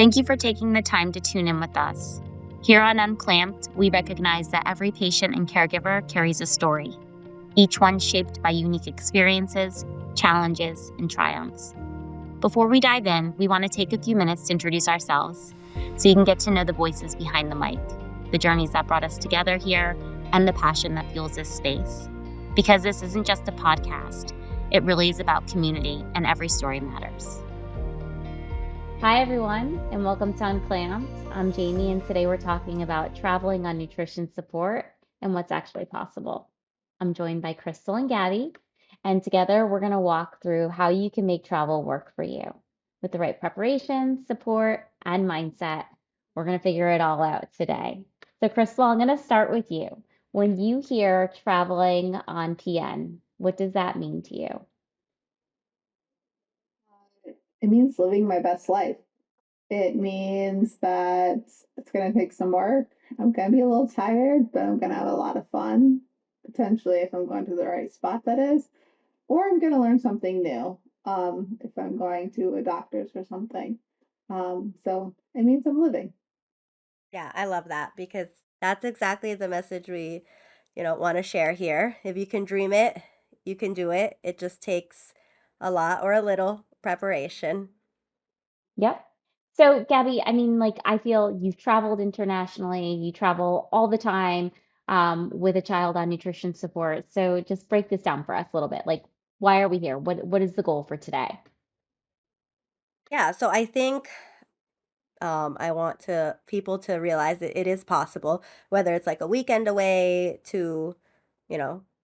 Thank you for taking the time to tune in with us. Here on Unclamped, we recognize that every patient and caregiver carries a story, each one shaped by unique experiences, challenges, and triumphs. Before we dive in, we want to take a few minutes to introduce ourselves so you can get to know the voices behind the mic, the journeys that brought us together here, and the passion that fuels this space. Because this isn't just a podcast, it really is about community, and every story matters. Hi, everyone, and welcome to Unclamped. I'm Jayme, and today we're talking about traveling on nutrition support and what's actually possible. I'm joined by Crystal and Gaby, and together we're going to walk through how you can make travel work for you. With the right preparation, support, and mindset, we're going to figure it all out today. So, Crystal, I'm going to start with you. When you hear traveling on TN, what does that mean to you? It means living my best life. It means that it's going to take some work. I'm going to be a little tired, but I'm going to have a lot of fun, potentially, if I'm going to the right spot, that is. Or I'm going to learn something new if I'm going to a doctor's or something. So it means I'm living. Yeah, I love that because that's exactly the message we, want to share here. If you can dream it, you can do it. It just takes a lot or a little preparation. Yep. So, Gabby, I feel you've traveled internationally, you travel all the time with a child on nutrition support. So, just break this down for us a little bit. Like, why are we here? What is the goal for today? Yeah, so I think I want to people to realize that it is possible, whether it's like a weekend away to,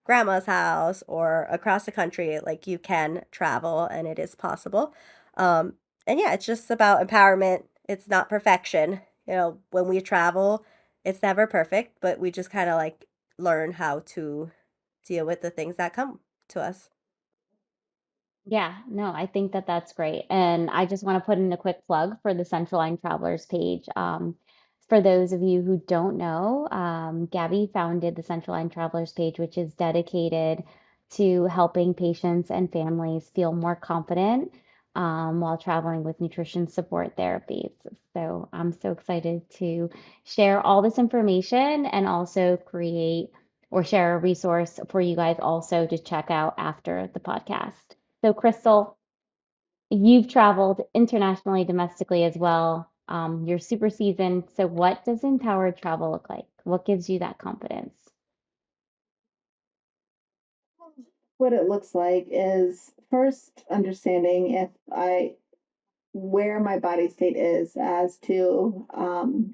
grandma's house or across the country, like you can travel and it is possible. Um, and yeah, it's just about empowerment. It's not perfection. When we travel, it's never perfect, but we just kind of like learn how to deal with the things that come to us. Yeah, no, I think that that's great. And I just want to put in a quick plug for the Central Line Travelers page. For those of you who don't know, Gabby founded the Central Line Travelers page, which is dedicated to helping patients and families feel more confident while traveling with nutrition support therapies. So I'm so excited to share all this information and also create or share a resource for you guys also to check out after the podcast. So, Crystal, you've traveled internationally, domestically as well. You're super seasoned. So, what does empowered travel look like? What gives you that confidence? What it looks like is first understanding where my body state is as to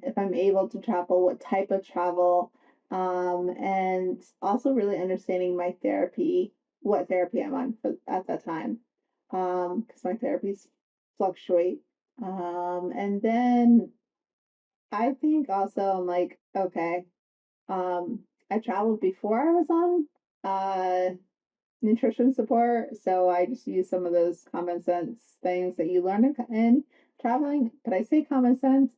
if I'm able to travel, what type of travel, and also really understanding my therapy, what therapy I'm on at that time, because my therapies fluctuate. And then I think also I'm like, okay, I traveled before I was on nutrition support. So I just use some of those common sense things that you learn in traveling. But I say common sense,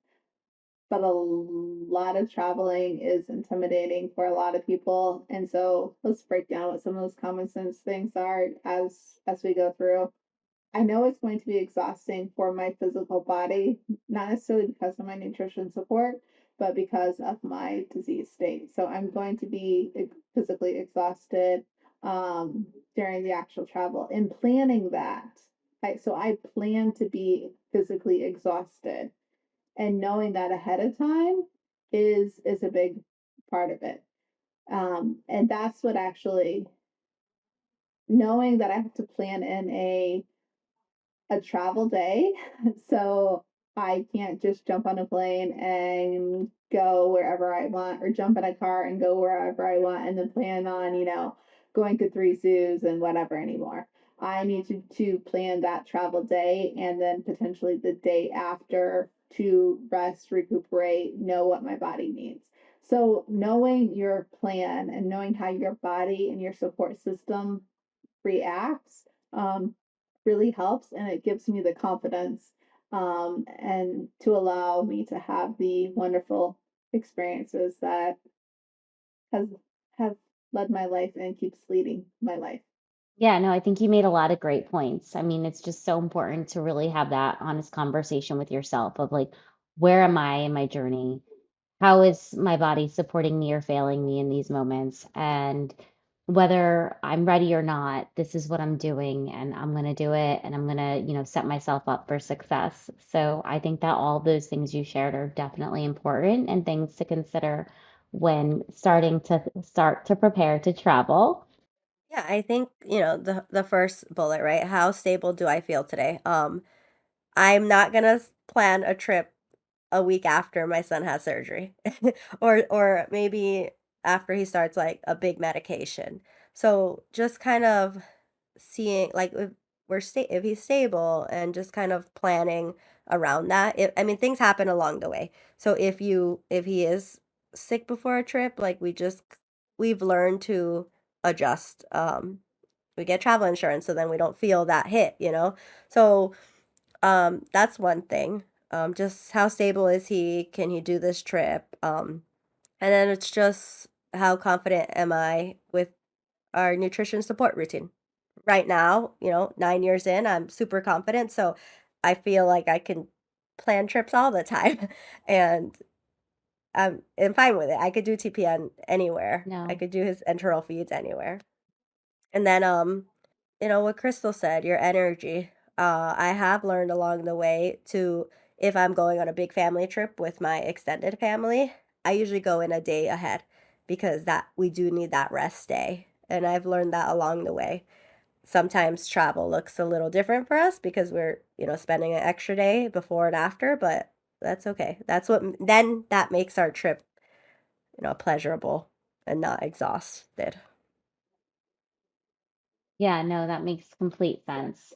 but a lot of traveling is intimidating for a lot of people. And so let's break down what some of those common sense things are as we go through. I know it's going to be exhausting for my physical body, not necessarily because of my nutrition support, but because of my disease state. So I'm going to be physically exhausted during the actual travel. In planning that, I plan to be physically exhausted, and knowing that ahead of time is a big part of it. And that's what actually knowing that I have to plan in a travel day. So I can't just jump on a plane and go wherever I want or jump in a car and go wherever I want and then plan on, going to three zoos and whatever anymore. I need to plan that travel day and then potentially the day after to rest, recuperate, know what my body needs. So knowing your plan and knowing how your body and your support system reacts really helps, and it gives me the confidence and to allow me to have the wonderful experiences that has have led my life and keeps leading my life. Yeah, no, I think you made a lot of great points. I mean, it's just so important to really have that honest conversation with yourself of like, where am I in my journey? How is my body supporting me or failing me in these moments? And whether I'm ready or not, this is what I'm doing and I'm going to do it and I'm going to, set myself up for success. So I think that all those things you shared are definitely important and things to consider when start to prepare to travel. Yeah, I think, the first bullet, right? How stable do I feel today? I'm not gonna plan a trip a week after my son has surgery or maybe after he starts like a big medication. So just kind of seeing like if if he's stable and just kind of planning around that. I mean things happen along the way. So if he is sick before a trip, like we've learned to adjust. We get travel insurance so then we don't feel that hit. So that's one thing. Just how stable is he? Can he do this trip? And then it's just how confident am I with our nutrition support routine? Right now, 9 years in, I'm super confident. So I feel like I can plan trips all the time. And I'm fine with it. I could do TPN anywhere. I No. could do his enteral feeds anywhere. And then, what Crystal said, your energy. I have learned along the way to, if I'm going on a big family trip with my extended family, I usually go in a day ahead because that we do need that rest day. And I've learned that along the way. Sometimes travel looks a little different for us because we're, spending an extra day before and after, but that's okay. Then that makes our trip, pleasurable and not exhausted. Yeah, no, that makes complete sense.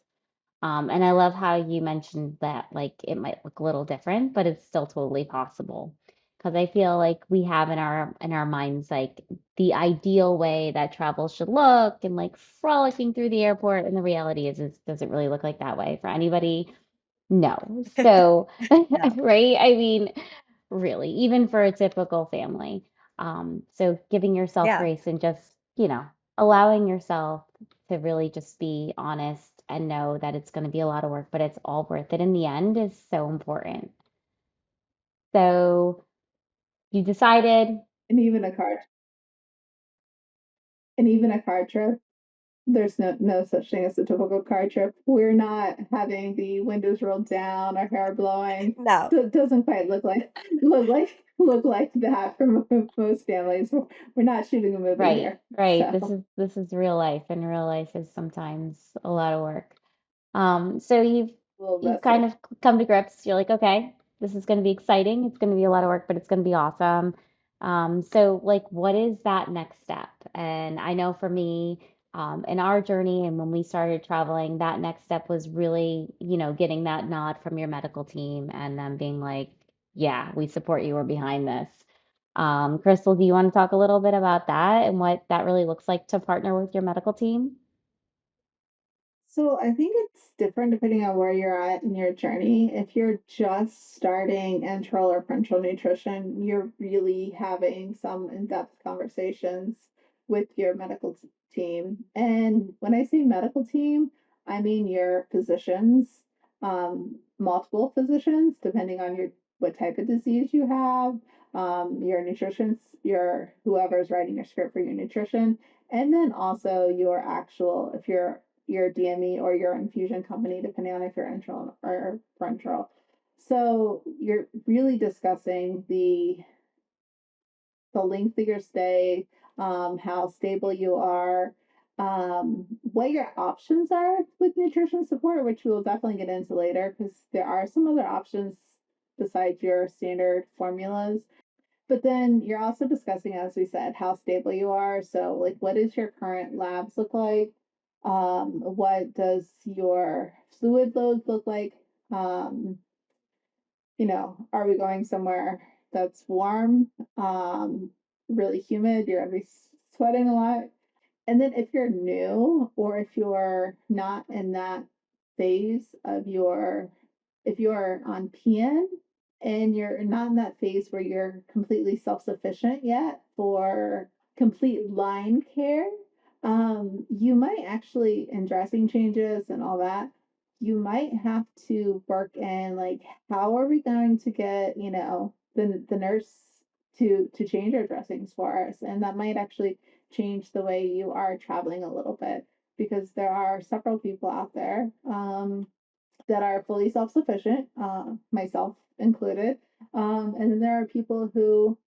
And I love how you mentioned that like it might look a little different, but it's still totally possible. Because I feel like we have in our minds like the ideal way that travel should look and like frolicking through the airport, and the reality is doesn't really look like that way for anybody. No. So, No. right? I mean, really, even for a typical family. So giving yourself Yeah. grace and just, allowing yourself to really just be honest and know that it's going to be a lot of work, but it's all worth it in the end is so important. So you decided, And even a car and even a car trip, there's no such thing as a typical car trip. We're not having the windows rolled down, our hair blowing. No. Doesn't quite look like that for most families. We're not shooting a movie right, here, right. This so is this is real life, and real life is sometimes a lot of work. So a little you've messy. kind of come to grips. You're like, okay, this is going to be exciting. It's going to be a lot of work, but it's going to be awesome. So like, what is that next step? And I know for me, in our journey and when we started traveling, that next step was really, getting that nod from your medical team and them being like, yeah, we support you. We're behind this. Crystal, do you want to talk a little bit about that and what that really looks like to partner with your medical team? So I think it's different depending on where you're at in your journey. If you're just starting enteral or parenteral nutrition, you're really having some in-depth conversations with your medical team. And when I say medical team, I mean your physicians, multiple physicians, depending on your what type of disease you have, your nutrition, your whoever's writing your script for your nutrition, and then also your actual, if you're your DME or your infusion company, depending on if you're enteral or parenteral. So you're really discussing the length of your stay, how stable you are, what your options are with nutrition support, which we will definitely get into later because there are some other options besides your standard formulas. But then you're also discussing, as we said, how stable you are. So, like, what does your current labs look like? What does your fluid load look like? Um, are we going somewhere that's warm, really humid? You're gonna be sweating a lot. And then if you're new or if you're not in that phase of if you're on PN and you're not in that phase where you're completely self-sufficient yet for complete line care, You might actually, in dressing changes and all that, you might have to work in like how are we going to get, the nurse to change our dressings for us. And that might actually change the way you are traveling a little bit because there are several people out there that are fully self-sufficient, myself included. And then there are people who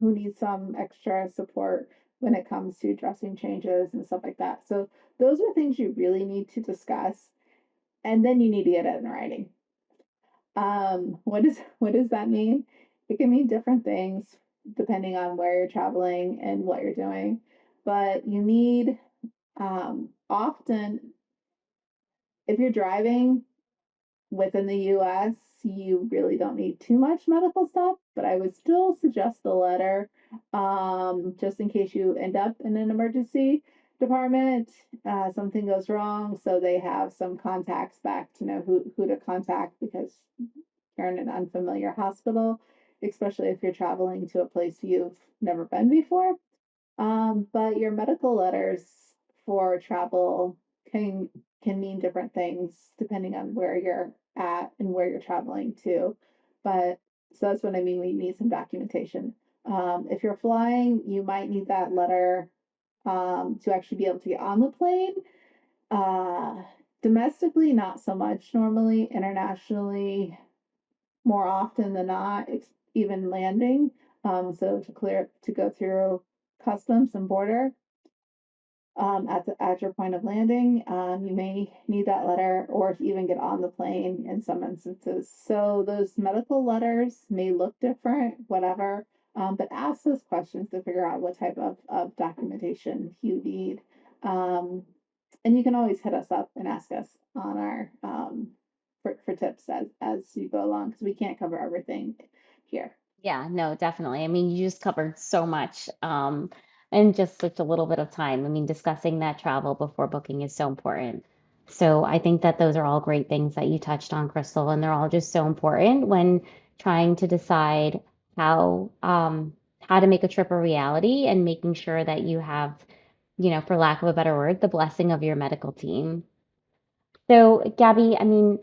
need some extra support when it comes to dressing changes and stuff like that. So those are things you really need to discuss, and then you need to get it in writing. What does that mean? It can mean different things depending on where you're traveling and what you're doing, but you need often if you're driving within the US, you really don't need too much medical stuff, but I would still suggest a letter just in case you end up in an emergency department, something goes wrong, so they have some contacts back to know who to contact because you're in an unfamiliar hospital, especially if you're traveling to a place you've never been before. But your medical letters for travel can can mean different things depending on where you're at and where you're traveling to. But so that's what I mean. We need some documentation. If you're flying, you might need that letter to actually be able to get on the plane. Uh, Domestically, not so much normally. Internationally, more often than not, even landing. So to go through customs and border at your point of landing, you may need that letter or to even get on the plane in some instances. So those medical letters may look different, whatever. But ask those questions to figure out what type of documentation you need. And you can always hit us up and ask us on our for tips as you go along because we can't cover everything here. Yeah, no, definitely. I mean, you just covered so much in just such a little bit of time. I mean, discussing that travel before booking is so important. So I think that those are all great things that you touched on, Crystal, and they're all just so important when trying to decide how to make a trip a reality and making sure that you have, for lack of a better word, the blessing of your medical team. So, Gabby, I mean,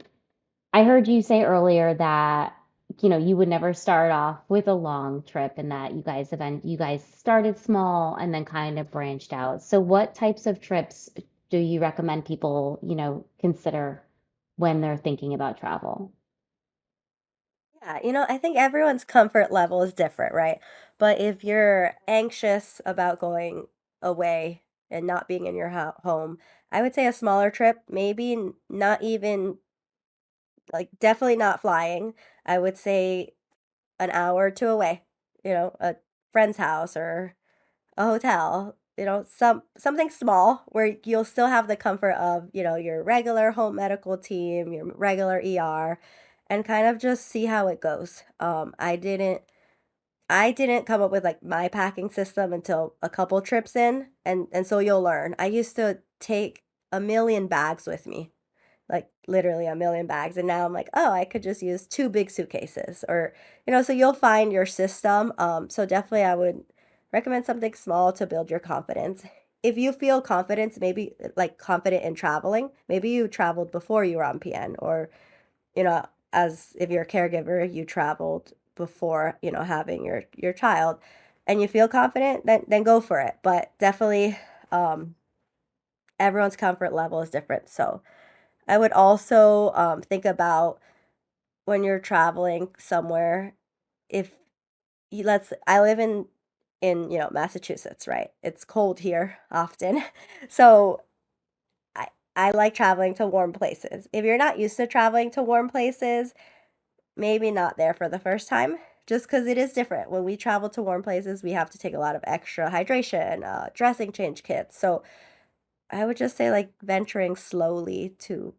I heard you say earlier that, you would never start off with a long trip and that you guys started small and then kind of branched out. So what types of trips do you recommend people, consider when they're thinking about travel? Yeah, I think everyone's comfort level is different, right? But if you're anxious about going away and not being in your home, I would say a smaller trip, maybe not even like definitely not flying. I would say an hour or two away, a friend's house or a hotel, something small where you'll still have the comfort of, your regular home medical team, your regular ER, and kind of just see how it goes. I didn't come up with like my packing system until a couple trips in, and so you'll learn. I used to take a million bags with me, like literally a million bags, and now I'm like, oh, I could just use two big suitcases, or so you'll find your system. So definitely I would recommend something small to build your confidence. If you feel confidence, maybe like confident in traveling, maybe you traveled before you were on PN, or as if you're a caregiver, you traveled before, having your child, and you feel confident, then go for it. But definitely, um, everyone's comfort level is different. So I would also think about when you're traveling somewhere. If I live in Massachusetts, right? It's cold here often, so I I like traveling to warm places. If you're not used to traveling to warm places, maybe not there for the first time, just because it is different. When we travel to warm places, we have to take a lot of extra hydration, dressing change kits. So I would just say like venturing slowly to,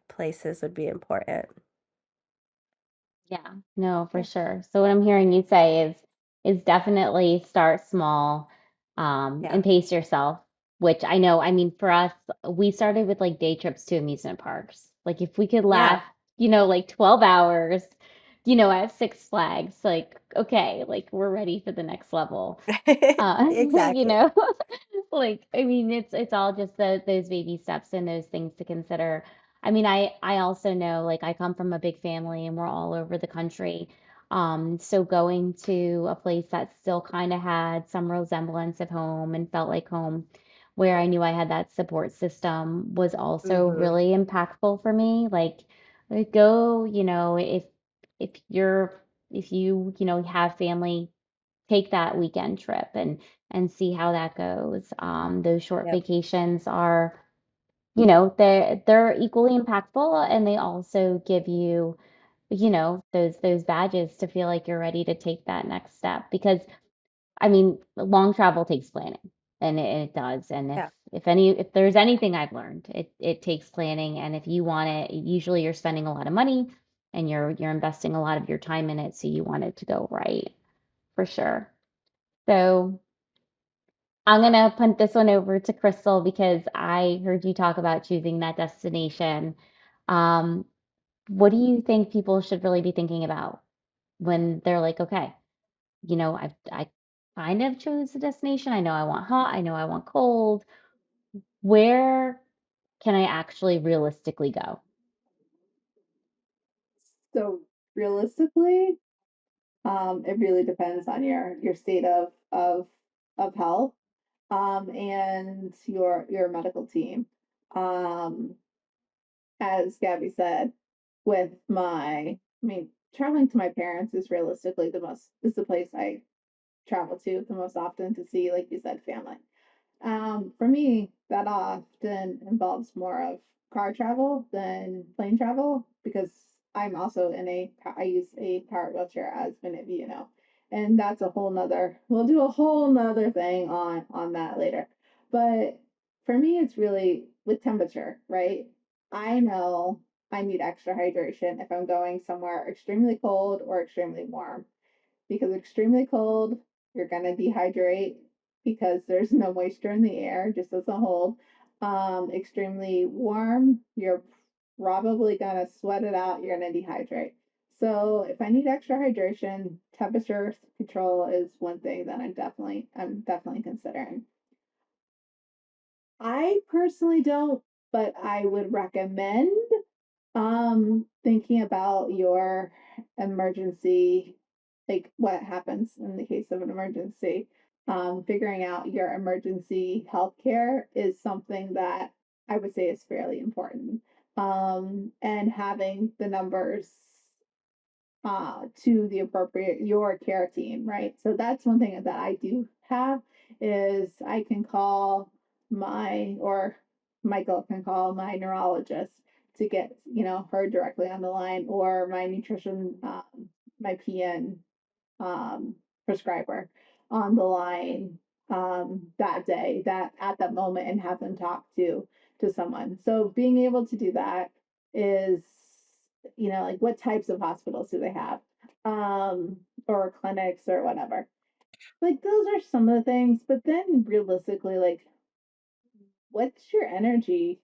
places would be important. Yeah, no, for Yeah. sure. So what I'm hearing you say is definitely start small, Yeah. and pace yourself, which I know, I mean, for us, we started with like day trips to amusement parks. Like if we could Yeah. last, like 12 hours, at Six Flags, like okay, like we're ready for the next level. You Exactly. know, like I mean, it's all just those baby steps and those things to consider. I mean, I also know like I come from a big family and we're all over the country. So going to a place that still kind of had some resemblance of home and felt like home, where I knew I had that support system was also Hmm. really impactful for me. Like go, you know, if you're if you know have family, take that weekend trip and see how that goes. Those short Yep. vacations are, you know, they're equally impactful, and they also give you, you know, those badges to feel like you're ready to take that next step. Because I mean, long travel takes planning, and it does. And Yeah. if there's anything I've learned, it takes planning. And if you want it, usually you're spending a lot of money, and you're investing a lot of your time in it, so you want it to go right for sure. So I'm gonna punt this one over to Crystal because I heard you talk about choosing that destination. Um, what do you think people should really be thinking about when they're like, okay, you know, I kind of chose the destination. I know I want hot, I know I want cold. Where can I actually realistically go? So realistically, it really depends on your state of health, and your medical team. Um, as Gabby said, I mean, traveling to my parents is realistically is the place I travel to the most often to see, like you said, family. For me, that often involves more of car travel than plane travel because I use a power wheelchair, as many of you know. And that's we'll do a whole nother thing on that later. But for me, it's really with temperature, right? I know I need extra hydration if I'm going somewhere extremely cold or extremely warm, because extremely cold, you're going to dehydrate because there's no moisture in the air, just as a whole. Extremely warm, you're probably going to sweat it out, you're going to dehydrate. So if I need extra hydration, temperature control is one thing that I'm definitely considering. I personally don't, but I would recommend thinking about your emergency, like what happens in the case of an emergency. Figuring out your emergency healthcare is something that I would say is fairly important. And having the numbers to the appropriate your care team, right? So that's one thing that I do have is I can call or Michael can call my neurologist to get, you know, her directly on the line, or my nutrition, my PN prescriber on the line that day, that at that moment, and have them talk to someone. So being able to do that is, you know, like what types of hospitals do they have, or clinics or whatever. Like those are some of the things, but then realistically, like what's your energy,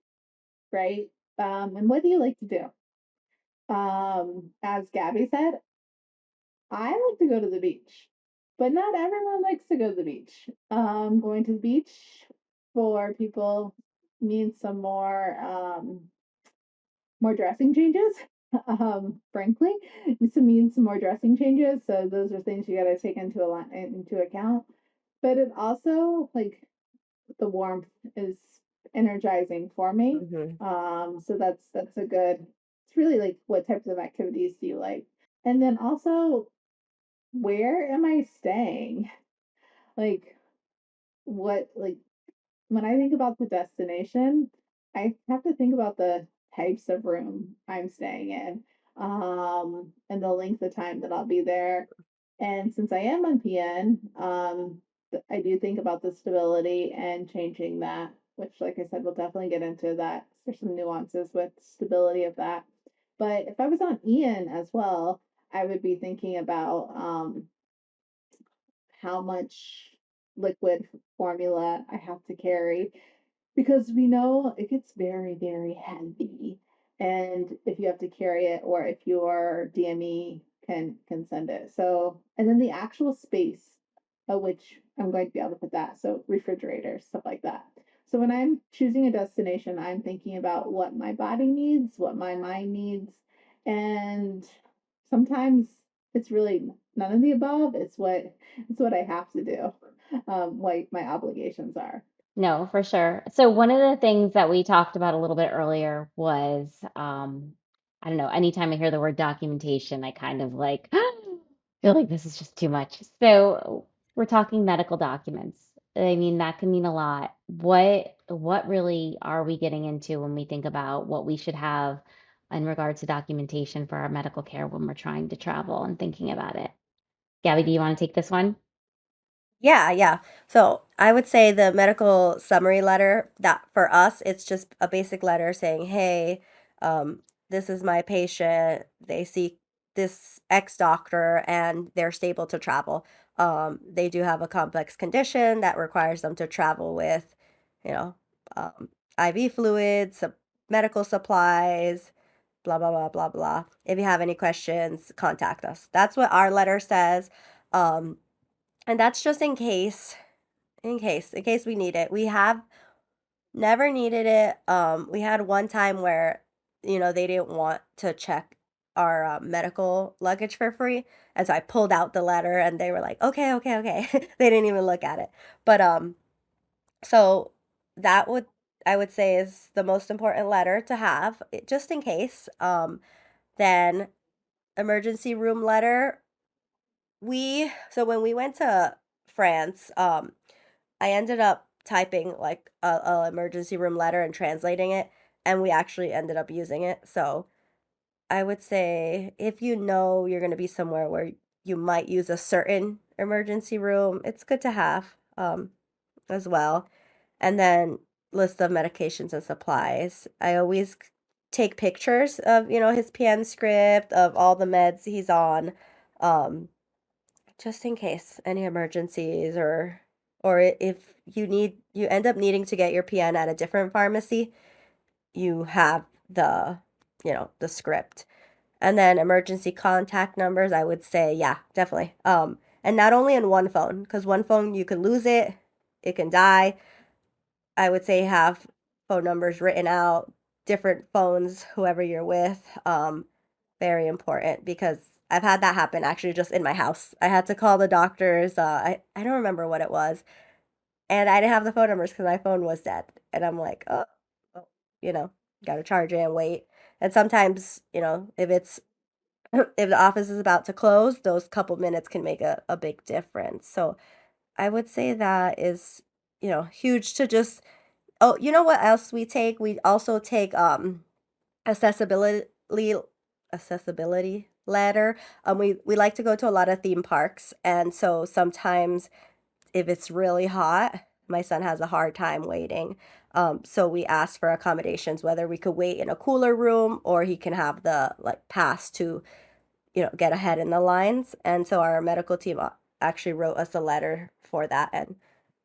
right? And what do you like to do? As Gabby said, I like to go to the beach, but not everyone likes to go to the beach. Going to the beach for people means some more dressing changes. Frankly, it means some more dressing changes. So those are things you got to take into account. But it also, like, the warmth is energizing for me. Hmm. So that's a good. It's really like what types of activities do you like, and then also where am I staying? Like, like, when I think about the destination, I have to think about the types of room I'm staying in, and the length of time that I'll be there. And since I am on PN, I do think about the stability and changing that, which, like I said, we'll definitely get into that. There's some nuances with stability of that. But if I was on Ian as well, I would be thinking about how much liquid formula I have to carry, because we know it gets very, very heavy. And if you have to carry it, or if your DME can send it. So, and then the actual space of which I'm going to be able to put that. So refrigerators, stuff like that. So when I'm choosing a destination, I'm thinking about what my body needs, what my mind needs, and sometimes it's really none of the above. It's what I have to do, what my obligations are. No, for sure. So one of the things that we talked about a little bit earlier was, I don't know, anytime I hear the word documentation, I kind of like feel like this is just too much. So we're talking medical documents. I mean, that can mean a lot. What really are we getting into when we think about what we should have in regards to documentation for our medical care when we're trying to travel and thinking about it? Gabby, do you want to take this one? Yeah, yeah. So I would say the medical summary letter, that for us, it's just a basic letter saying, hey, this is my patient. They see this X doctor and they're stable to travel. They do have a complex condition that requires them to travel with, you know, IV fluids, medical supplies, blah, blah, blah, blah, blah. If you have any questions, contact us. That's what our letter says. Um, and that's just in case we need it. We have never needed it. We had one time where, they didn't want to check our medical luggage for free, and so I pulled out the letter, and they were like, "Okay, okay, okay." They didn't even look at it. But so that would I would say is the most important letter to have, just in case. Then emergency room letter. When we went to France, I ended up typing like a emergency room letter and translating it, and we actually ended up using it. So I would say if you know you're going to be somewhere where you might use a certain emergency room, it's good to have as well. And then list of medications and supplies. I always take pictures of, his PN script, of all the meds he's on. Um, just in case any emergencies, if you end up needing to get your PN at a different pharmacy, you have the script. And then emergency contact numbers, I would say, yeah, definitely. And not only in one phone, because one phone you can lose it, it can die. I would say have phone numbers written out, different phones, whoever you're with. Very important because I've had that happen actually just in my house. I had to call the doctors. I don't remember what it was, and I didn't have the phone numbers because my phone was dead. And I'm like, oh, well, you know, got to charge it and wait. And sometimes, if it's if the office is about to close, those couple minutes can make a big difference. So I would say that is, huge to just. Oh, you know what else we take? We also take accessibility accessibility ladder. We like to go to a lot of theme parks, and so sometimes if it's really hot, my son has a hard time waiting. So we ask for accommodations, whether we could wait in a cooler room or he can have the like pass to, get ahead in the lines. And so our medical team actually wrote us a letter for that, and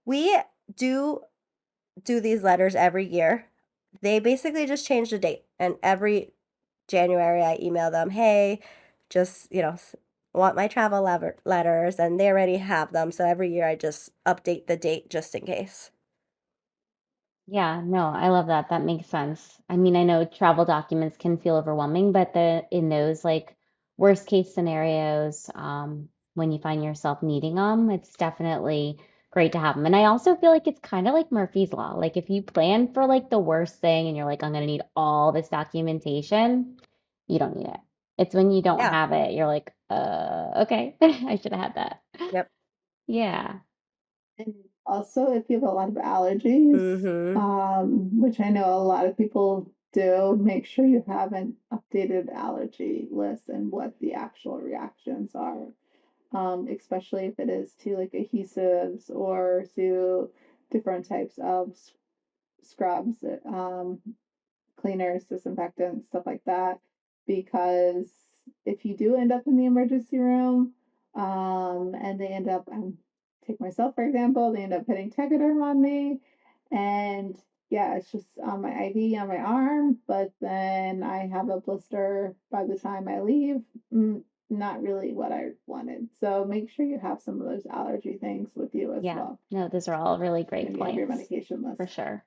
we do do these letters every year. They basically just change the date, and every January I email them, "Hey, just, want my travel letters," and they already have them. So every year I just update the date just in case. Yeah, no, I love that. That makes sense. I mean, I know travel documents can feel overwhelming, but in those like worst case scenarios, when you find yourself needing them, it's definitely great to have them. And I also feel like it's kind of like Murphy's Law. Like if you plan for like the worst thing and you're like, I'm gonna need all this documentation, you don't need it. It's when you don't Yeah. have it, you're like, okay, I should have had that. Yep. Yeah. And also, if you have a lot of allergies, Mhm. which I know a lot of people do, make sure you have an updated allergy list and what the actual reactions are, especially if it is to like adhesives or to different types of scrubs, cleaners, disinfectants, stuff like that. Because if you do end up in the emergency room, and they end up, take myself for example, they end up putting Tegaderm on me, and yeah, it's just on my IV on my arm, but then I have a blister by the time I leave. not really what I wanted. So make sure you have some of those allergy things with you as Yeah, well. no, those are all really great And you have your points medication for list. sure.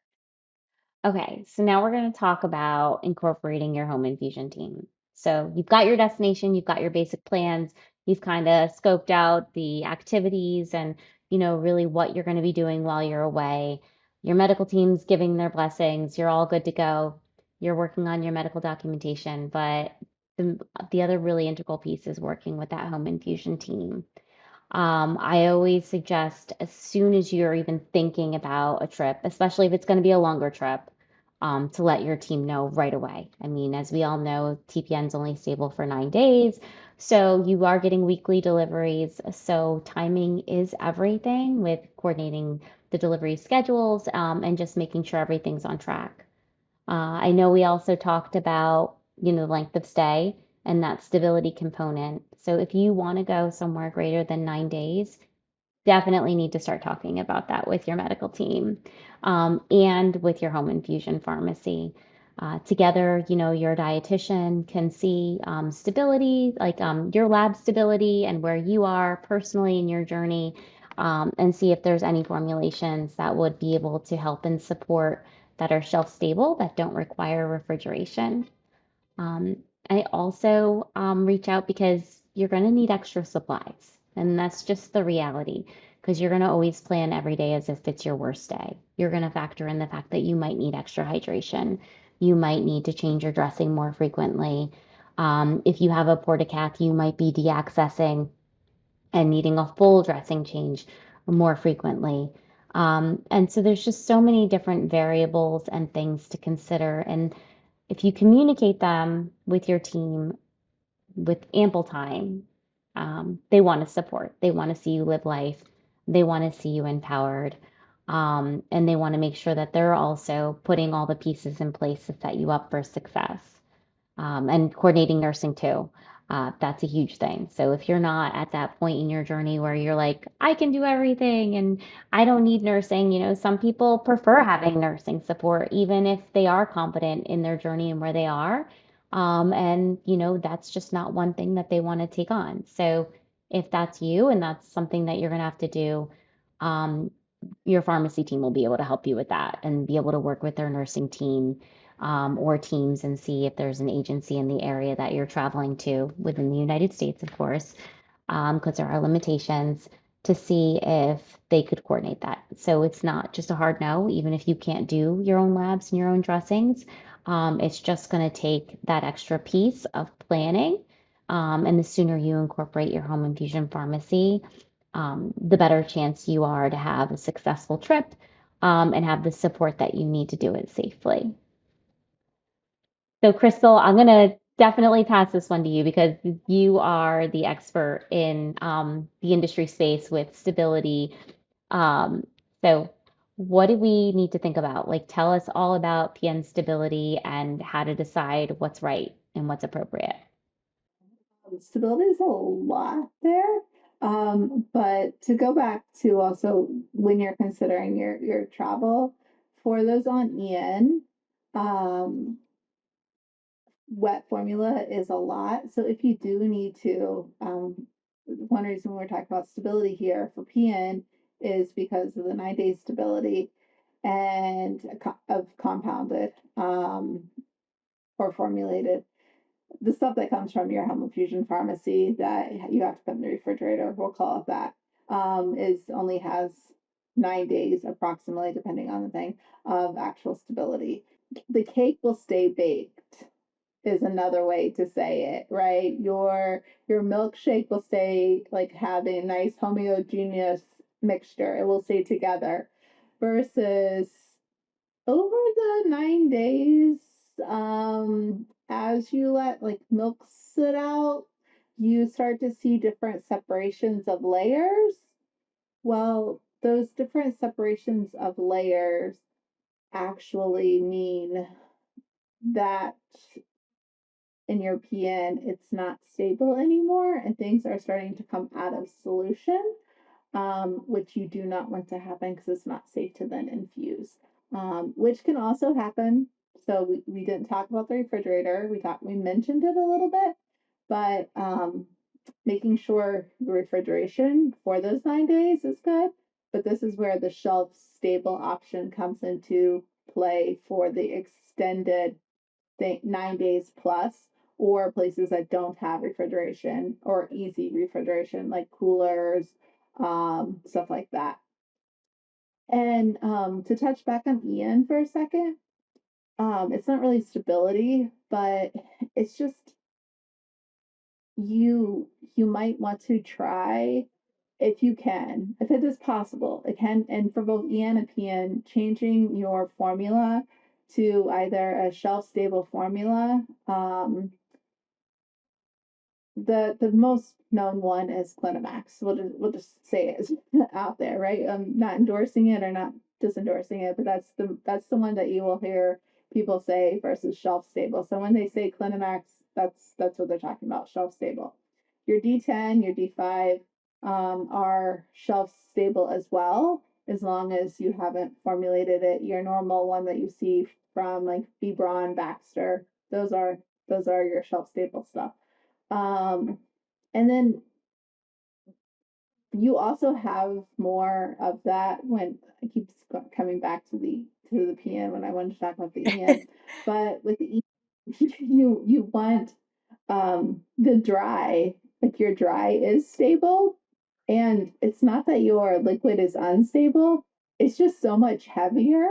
Okay, so now we're going to talk about incorporating your home infusion team. So you've got your destination, you've got your basic plans, you've kind of scoped out the activities and, really what you're going to be doing while you're away. Your medical team's giving their blessings, you're all good to go. You're working on your medical documentation, but the, the other really integral piece is working with that home infusion team. I always suggest as soon as you're even thinking about a trip, especially if it's going to be a longer trip, to let your team know right away. I mean, as we all know, TPN is only stable for 9 days, so you are getting weekly deliveries. So timing is everything with coordinating the delivery schedules, and just making sure everything's on track. I know we also talked about, the length of stay and that stability component. So if you want to go somewhere greater than 9 days, definitely need to start talking about that with your medical team, and with your home infusion pharmacy. Together, your dietitian can see stability, like your lab stability and where you are personally in your journey, and see if there's any formulations that would be able to help and support that are shelf stable that don't require refrigeration. Um, I also reach out because you're going to need extra supplies. And that's just the reality because you're going to always plan every day as if it's your worst day. You're going to factor in the fact that you might need extra hydration. You might need to change your dressing more frequently. If you have a portacath, you might be deaccessing and needing a full dressing change more frequently. And so there's just so many different variables and things to consider. And if you communicate them with your team with ample time, they want to support. They want to see you live life. They want to see you empowered. And they want to make sure that they're also putting all the pieces in place to set you up for success, and coordinating nursing too. That's a huge thing. So if you're not at that point in your journey where you're like, I can do everything and I don't need nursing, some people prefer having nursing support, even if they are competent in their journey and where they are. And, that's just not one thing that they want to take on. So if that's you and that's something that you're going to have to do, um, your pharmacy team will be able to help you with that and be able to work with their nursing team, or teams, and see if there's an agency in the area that you're traveling to within the United States, of course, because there are limitations, to see if they could coordinate that. So it's not just a hard no, even if you can't do your own labs and your own dressings. It's just going to take that extra piece of planning. And the sooner you incorporate your home infusion pharmacy, the better chance you are to have a successful trip, and have the support that you need to do it safely. So, Crystal, I'm going to definitely pass this one to you because you are the expert in the industry space with stability. Um, so, what do we need to think about? Like, tell us all about PN stability and how to decide what's right and what's appropriate. Stability is a lot there. But to go back to also when you're considering your travel for those on EN, um, wet formula is a lot. So if you do need to, one reason we're talking about stability here for PN is because of the 9 day stability and of compounded, or formulated, the stuff that comes from your home infusion pharmacy that you have to put in the refrigerator, we'll call it that, is only has 9 days approximately, depending on the thing, of actual stability. The cake will stay baked is another way to say it, right? Your milkshake will stay like have a nice homogeneous mixture. It will stay together versus over the 9 days, as you let like milk sit out, you start to see different separations of layers. Well, those different separations of layers actually mean that in your PN it's not stable anymore and things are starting to come out of solution, which you do not want to happen because it's not safe to then infuse, which can also happen. So we didn't talk about the refrigerator. We mentioned it a little bit, but making sure the refrigeration for those 9 days is good. But this is where the shelf stable option comes into play for the extended 9 days plus, or places that don't have refrigeration or easy refrigeration, like coolers, stuff like that. And to touch back on Ian for a second, it's not really stability, but it's just you might want to try, if you can, if it is possible, it can, and for both EN and PN, changing your formula to either a shelf stable formula. The most known one is Clinimax. We'll just say it's out there, right? I'm not endorsing it or not disendorsing it, but that's the one that you will hear people say versus shelf stable. So when they say Clinimax, that's what they're talking about, shelf stable. Your D10, your D5 are shelf stable as well, as long as you haven't formulated it. Your normal one that you see from like B. Braun, Baxter, those are your shelf stable stuff. And then you also have more of that when I keep coming back to the PN when I wanted to talk about the EN, but with the you want the dry, like your dry is stable, and it's not that your liquid is unstable, it's just so much heavier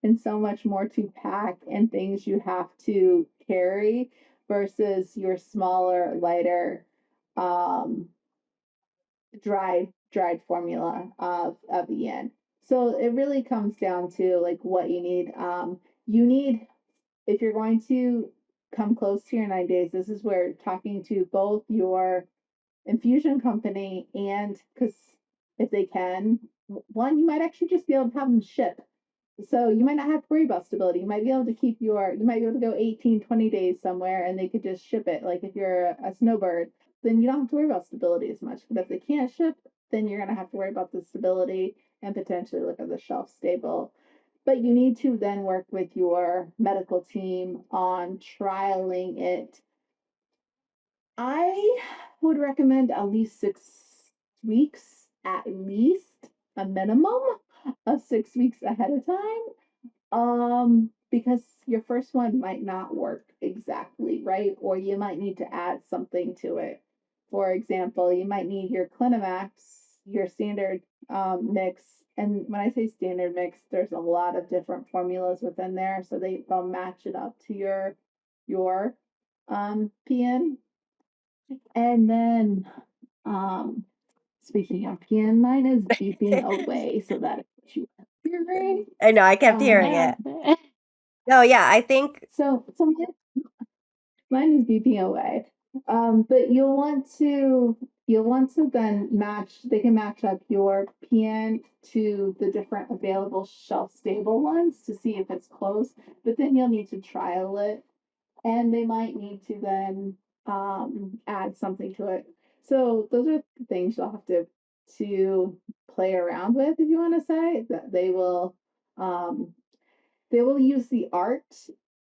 and so much more to pack and things you have to carry versus your smaller, lighter, um dried formula of EN. So it really comes down to like what you need. You need, if you're going to come close to your 9 days, this is where talking to both your infusion company, and because if they can, one, you might actually just be able to have them ship. So you might not have to worry about stability. You might be able to you might be able to go 18, 20 days somewhere and they could just ship it. Like if you're a snowbird, then you don't have to worry about stability as much. But if they can't ship, then you're going to have to worry about the stability and potentially look at the shelf stable. But you need to then work with your medical team on trialing it. I would recommend at least 6 weeks, at least a minimum of 6 weeks ahead of time. Because your first one might not work exactly, right? Or you might need to add something to it. For example, you might need your Clinimax, your standard mix. And when I say standard mix, there's a lot of different formulas within there. So they'll match it up to your PN. And then speaking of PN, mine is beeping away so that you are hearing. I know, I kept hearing Yeah. it. No, yeah, I think So mine is beeping away. But you'll want to then match. They can match up your PN to the different available shelf stable ones to see if it's close. But then you'll need to trial it, and they might need to then add something to it. So those are the things you'll have to play around with, if you want to say that they will use the art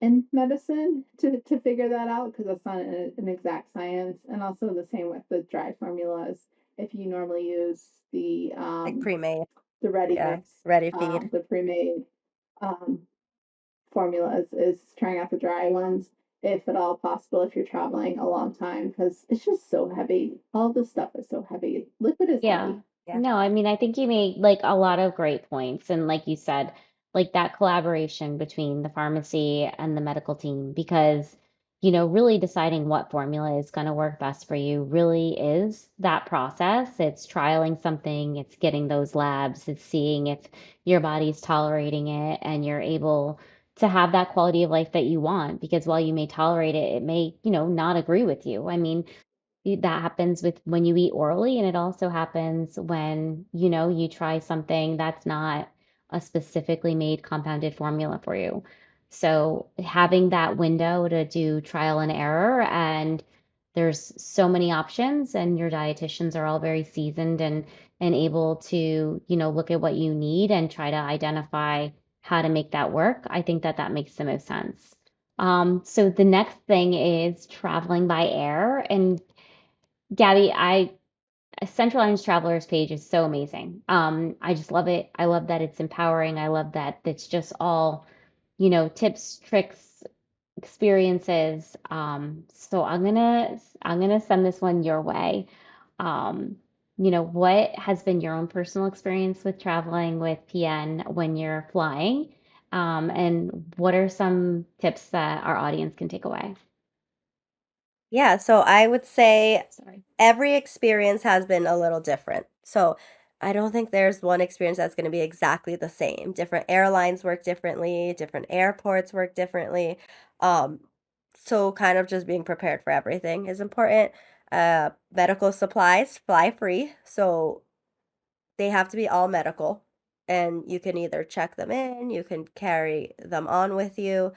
in medicine to figure that out, because that's not an exact science. And also the same with the dry formulas. If you normally use like pre-made, the ready yeah, mix, ready feed. the pre-made um, formulas, is trying out the dry ones if at all possible, if you're traveling a long time, because it's just so heavy. All this stuff is so heavy. Liquid is Yeah. heavy. Yeah. No, I mean, I think you made like a lot of great points. And like you said, like that collaboration between the pharmacy and the medical team, because, really deciding what formula is going to work best for you really is that process. It's trialing something, it's getting those labs, it's seeing if your body's tolerating it and you're able to have that quality of life that you want. Because while you may tolerate it, it may, not agree with you. I mean, that happens with when you eat orally, and it also happens when you try something that's not a specifically made compounded formula for you. So having that window to do trial and error, and there's so many options, and your dietitians are all very seasoned and able to look at what you need and try to identify how to make that work. I think that makes the most sense. So the next thing is traveling by air, and Gabby, Central Lines Travelers page is so amazing. I just love it. I love that it's empowering. I love that it's just all, tips, tricks, experiences. So I'm gonna send this one your way. Um, what has been your own personal experience with traveling with PN when you're flying? And what are some tips that our audience can take away? Yeah, so I would say Sorry. every experience has been a little different. So I don't think there's one experience that's going to be exactly the same. Different airlines work differently, different airports work differently. Um, so kind of just being prepared for everything is important. Medical supplies fly free, so they have to be all medical. And you can either check them in, you can carry them on with you.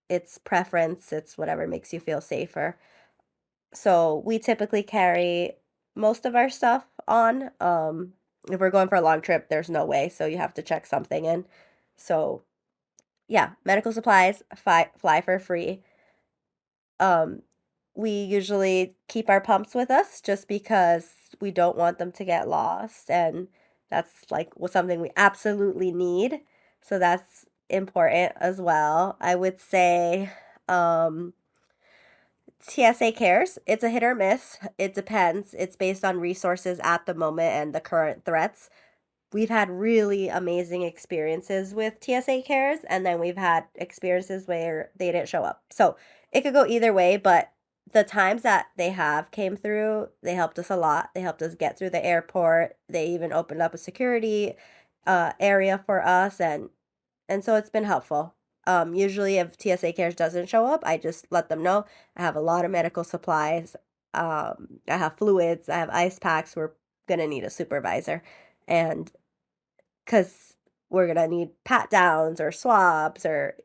It's preference, it's whatever makes you feel safer. So we typically carry most of our stuff on. If we're going for a long trip, there's no way, so you have to check something in. So yeah, medical supplies fly for free. Um, we usually keep our pumps with us just because we don't want them to get lost, and that's like something we absolutely need. So that's important as well. I would say, um, TSA cares. It's a hit or miss. It depends. It's based on resources at the moment and the current threats. We've had really amazing experiences with TSA cares, and then we've had experiences where they didn't show up. So it could go either way, but the times that they have came through, they helped us a lot. They helped us get through the airport. They even opened up a security area for us, and so it's been helpful. Usually if TSA Cares doesn't show up, I just let them know. I have a lot of medical supplies. I have fluids, I have ice packs. We're gonna need a supervisor. And because we're gonna need pat downs or swabs or,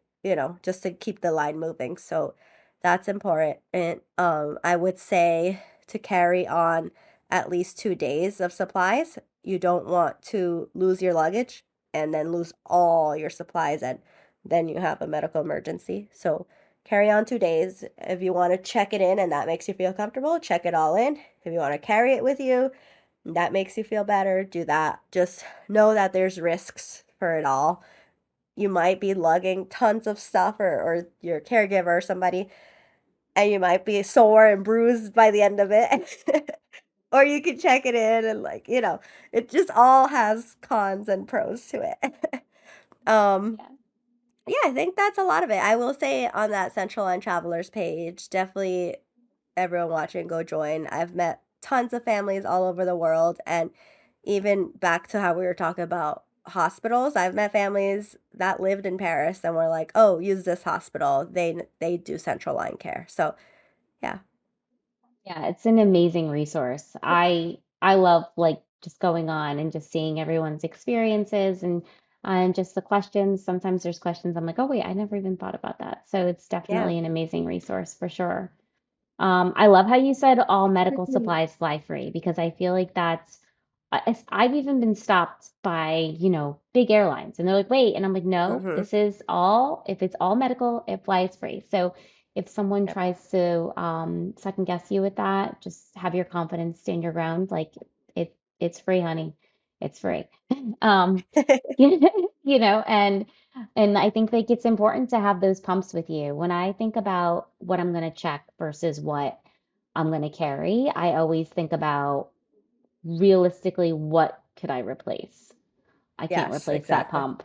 just to keep the line moving. So that's important. And I would say to carry on at least 2 days of supplies. You don't want to lose your luggage and then lose all your supplies and then you have a medical emergency. So carry on 2 days. If you want to check it in and that makes you feel comfortable, check it all in. If you want to carry it with you, that makes you feel better, do that. Just know that there's risks for it all. You might be lugging tons of stuff or your caregiver or somebody, and you might be sore and bruised by the end of it. Or you can check it in and it just all has cons and pros to it. um, Yeah. yeah, I think that's a lot of it. I will say on that Central Line Travelers page, definitely everyone watching, go join. I've met tons of families all over the world. And even back to how we were talking about hospitals, I've met families that lived in Paris and were like, oh, use this hospital. They do central line care. So yeah. Yeah, it's an amazing resource. I love like just going on and just seeing everyone's experiences and just the questions. Sometimes there's questions I'm like, oh wait, I never even thought about that. So it's Yeah. definitely an amazing resource for sure. I love how you said all medical supplies fly free because I feel like I've even been stopped by, big airlines and they're like, wait, and I'm like, no, Mm-hmm. if it's all medical, it flies free. So if someone Yep. tries to second guess you with that, just have your confidence, stand your ground. Like it's free, honey. It's free. Um, and I think like it's important to have those pumps with you. When I think about what I'm going to check versus what I'm going to carry, I always think about realistically what could I replace? I can't Yes, replace that exactly. pump.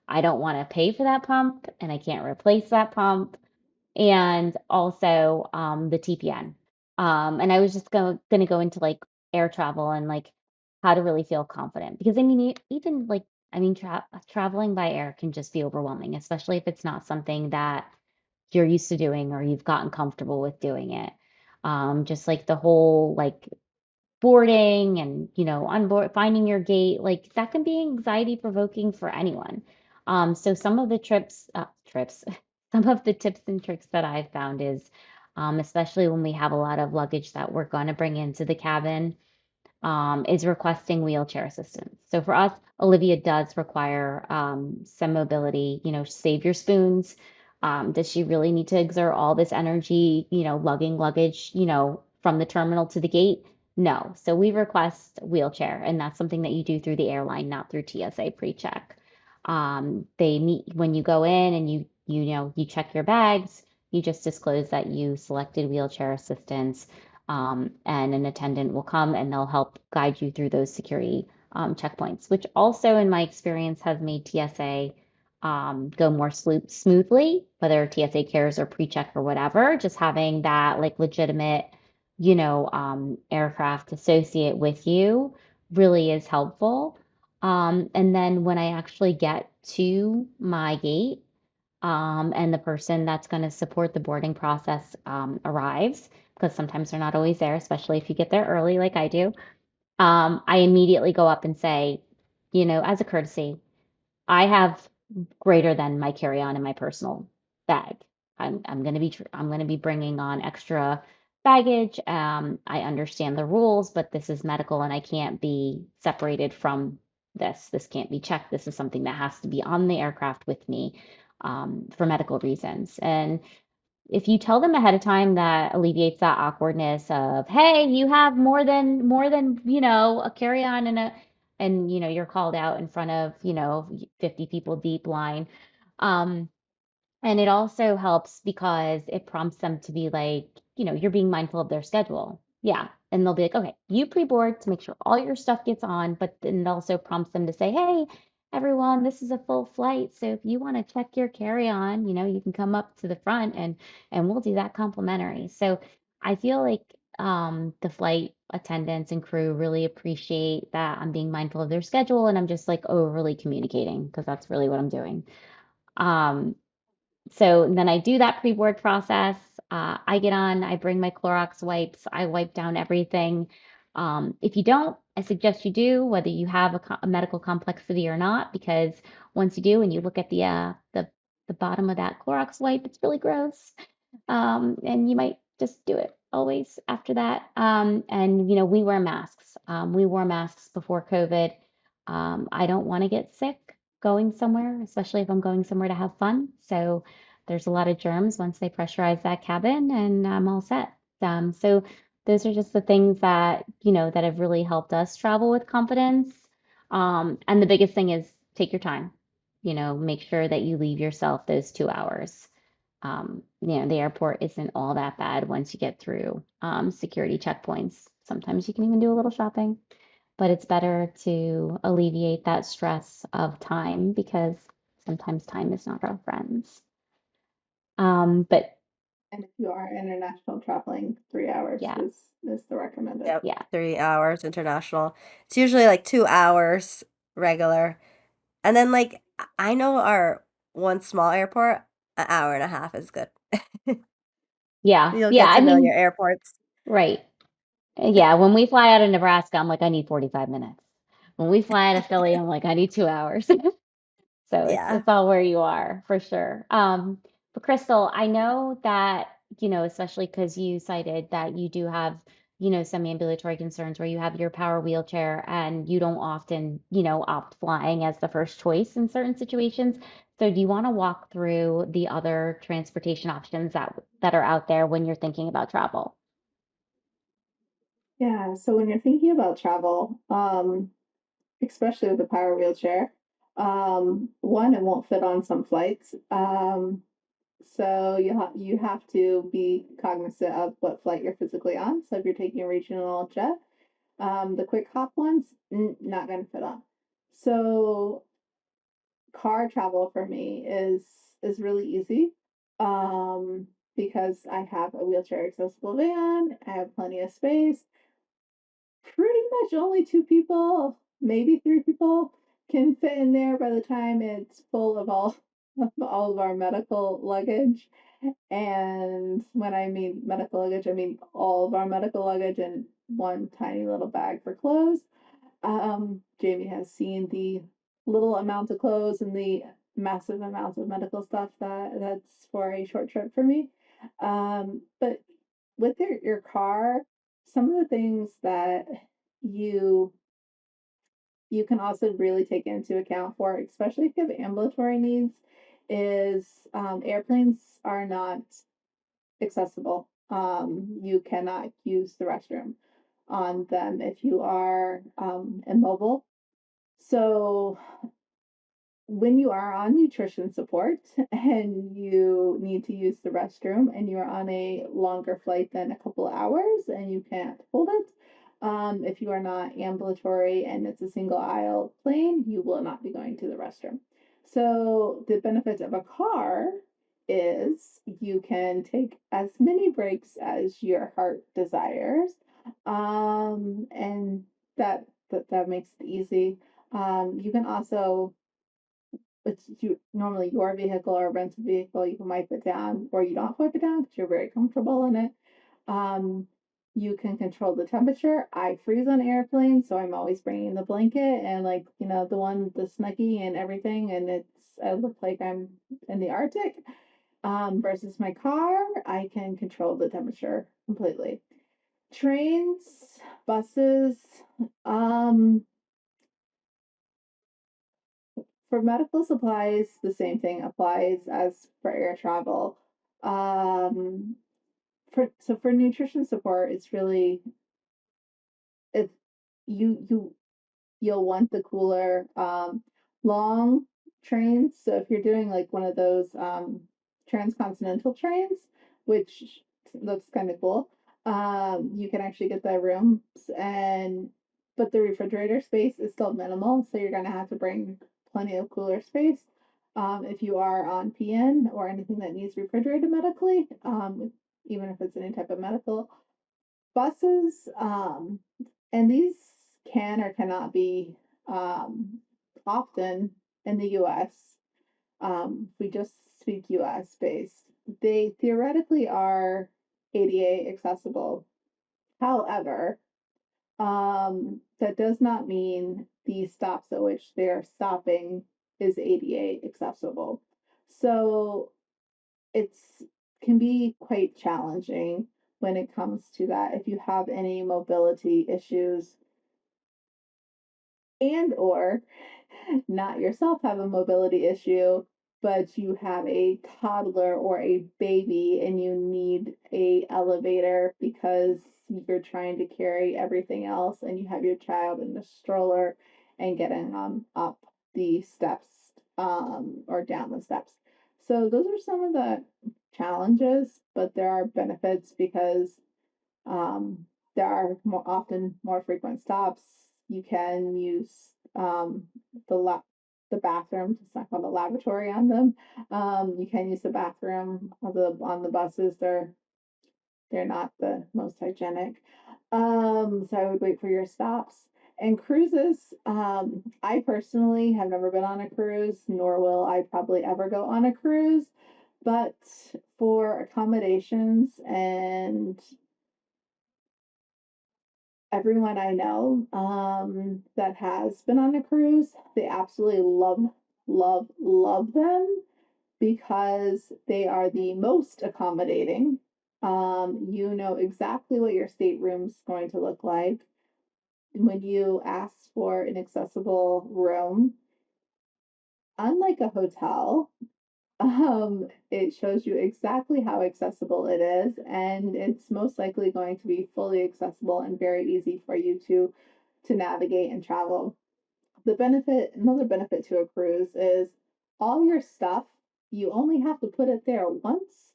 I don't want to pay for that pump and I can't replace that pump and also the TPN. And I was just gonna go into like air travel and like how to really feel confident because I mean even like I mean traveling by air can just be overwhelming, especially if it's not something that you're used to doing or you've gotten comfortable with doing it. Just like the whole like boarding and on board finding your gate like that can be anxiety provoking for anyone. So some of the trips some of the tips and tricks that I've found is especially when we have a lot of luggage that we're going to bring into the cabin, is requesting wheelchair assistance. So for us, Olivia does require some mobility, save your spoons. Does she really need to exert all this energy, lugging luggage, from the terminal to the gate? No. So we request wheelchair, and that's something that you do through the airline, not through TSA pre-check. They meet when you go in and you check your bags. You just disclose that you selected wheelchair assistance, and an attendant will come and they'll help guide you through those security checkpoints, which also, in my experience, has made TSA go more smoothly, whether TSA cares or pre-check or whatever. Just having that like legitimate, aircraft associate with you really is helpful. And then when I actually get to my gate, and the person that's going to support the boarding process arrives, because sometimes they're not always there, especially if you get there early like I do. I immediately go up and say, as a courtesy, I have greater than my carry-on in my personal bag. I'm going to be bringing on extra baggage. I understand the rules, but this is medical and I can't be separated from this. This can't be checked. This is something that has to be on the aircraft with me, for medical reasons. And if you tell them ahead of time, that alleviates that awkwardness of, hey, you have more than a carry-on and you're called out in front of 50 people deep line. um and it also helps because it prompts them to be like, you're being mindful of their schedule. Yeah. And they'll be like, okay, you pre-board to make sure all your stuff gets on, but then it also prompts them to say, hey, everyone, this is a full flight. So if you want to check your carry-on, you can come up to the front and we'll do that complimentary. So I feel like the flight attendants and crew really appreciate that I'm being mindful of their schedule and I'm just like overly communicating because that's really what I'm doing. Um, so then I do that pre-board process. I get on, I bring my Clorox wipes, I wipe down everything. If you don't, I suggest you do, whether you have a medical complexity or not, because once you do and you look at the bottom of that Clorox wipe, it's really gross. And you might just do it always after that. And we wear masks. We wore masks before COVID. I don't want to get sick going somewhere, especially if I'm going somewhere to have fun. So there's a lot of germs once they pressurize that cabin, and I'm all set. So those are just the things that have really helped us travel with confidence. And the biggest thing is take your time. Make sure that you leave yourself those 2 hours. The airport isn't all that bad once you get through security checkpoints. Sometimes you can even do a little shopping, but it's better to alleviate that stress of time because sometimes time is not our friends. But And if you are international traveling, 3 hours yeah, is the recommended. Yep. yeah, 3 hours international. It's usually like 2 hours regular. And then like I know our one small airport, an hour and a half is good. yeah, You'll yeah. get I to know your mean, airports. right. Yeah, when we fly out of Nebraska, I'm like, I need 45 minutes. When we fly out of Philly, I'm like, I need 2 hours. So it's Yeah. it's all where you are for sure. But Crystal, I know that, especially because you cited that you do have, some ambulatory concerns where you have your power wheelchair and you don't often, opt flying as the first choice in certain situations. So do you want to walk through the other transportation options that are out there when you're thinking about travel? Yeah, so when you're thinking about travel, especially with the power wheelchair, one, it won't fit on some flights. So you have to be cognizant of what flight you're physically on. So if you're taking a regional jet, the quick hop ones, not going to fit on. So car travel for me is really easy, because I have a wheelchair accessible van. I have plenty of space. Pretty much only two people, maybe three people, can fit in there by the time it's full of all of our medical luggage. And when I mean medical luggage, I mean all of our medical luggage and one tiny little bag for clothes. Jayme has seen the little amount of clothes and the massive amounts of medical stuff that's for a short trip for me. But with your car, some of the things that you you can also really take into account for, especially if you have ambulatory needs, is airplanes are not accessible. you cannot use the restroom on them if you are immobile. So when you are on nutrition support and you need to use the restroom and you're on a longer flight than a couple hours and you can't hold it, if you are not ambulatory and it's a single aisle plane, you will not be going to the restroom. So the benefit of a car is you can take as many breaks as your heart desires, and that makes it easy. You can also, it's normally your vehicle or a rented vehicle, you can wipe it down, or you don't wipe it down because you're very comfortable in it. You can control the temperature. I freeze on airplanes, so I'm always bringing the blanket and, like, the Snuggie and everything, and I look like I'm in the Arctic. Versus my car, I can control the temperature completely. Trains, buses, for medical supplies, the same thing applies as for air travel. Um, for nutrition support, it's really, if you'll want the cooler long trains. So if you're doing like one of those transcontinental trains, which looks kind of cool, you can actually get the rooms, but the refrigerator space is still minimal, so you're gonna have to bring plenty of cooler space. If you are on PN or anything that needs refrigerated medically, even if it's any type of medical, buses, and these can or cannot be often in the US. We just speak US based. They theoretically are ADA accessible. However, that does not mean the stops at which they are stopping is ADA accessible. So it's can be quite challenging when it comes to that. If you have any mobility issues and or not yourself have a mobility issue, but you have a toddler or a baby and you need a elevator because you're trying to carry everything else and you have your child in the stroller and getting up the steps or down the steps. So those are some of the challenges, but there are benefits because um, there are often more frequent stops. You can use the the bathroom. It's not called a lavatory on them. You can use the bathroom on the buses. They're not the most hygienic. So I would wait for your stops. And cruises, I personally have never been on a cruise, nor will I probably ever go on a cruise. But for accommodations and everyone I know that has been on a cruise, they absolutely love them because they are the most accommodating. You know exactly what your stateroom's going to look like. When you ask for an accessible room, unlike a hotel, it shows you exactly how accessible it is, and it's most likely going to be fully accessible and very easy for you to navigate and travel. Another benefit to a cruise is all your stuff, you only have to put it there once,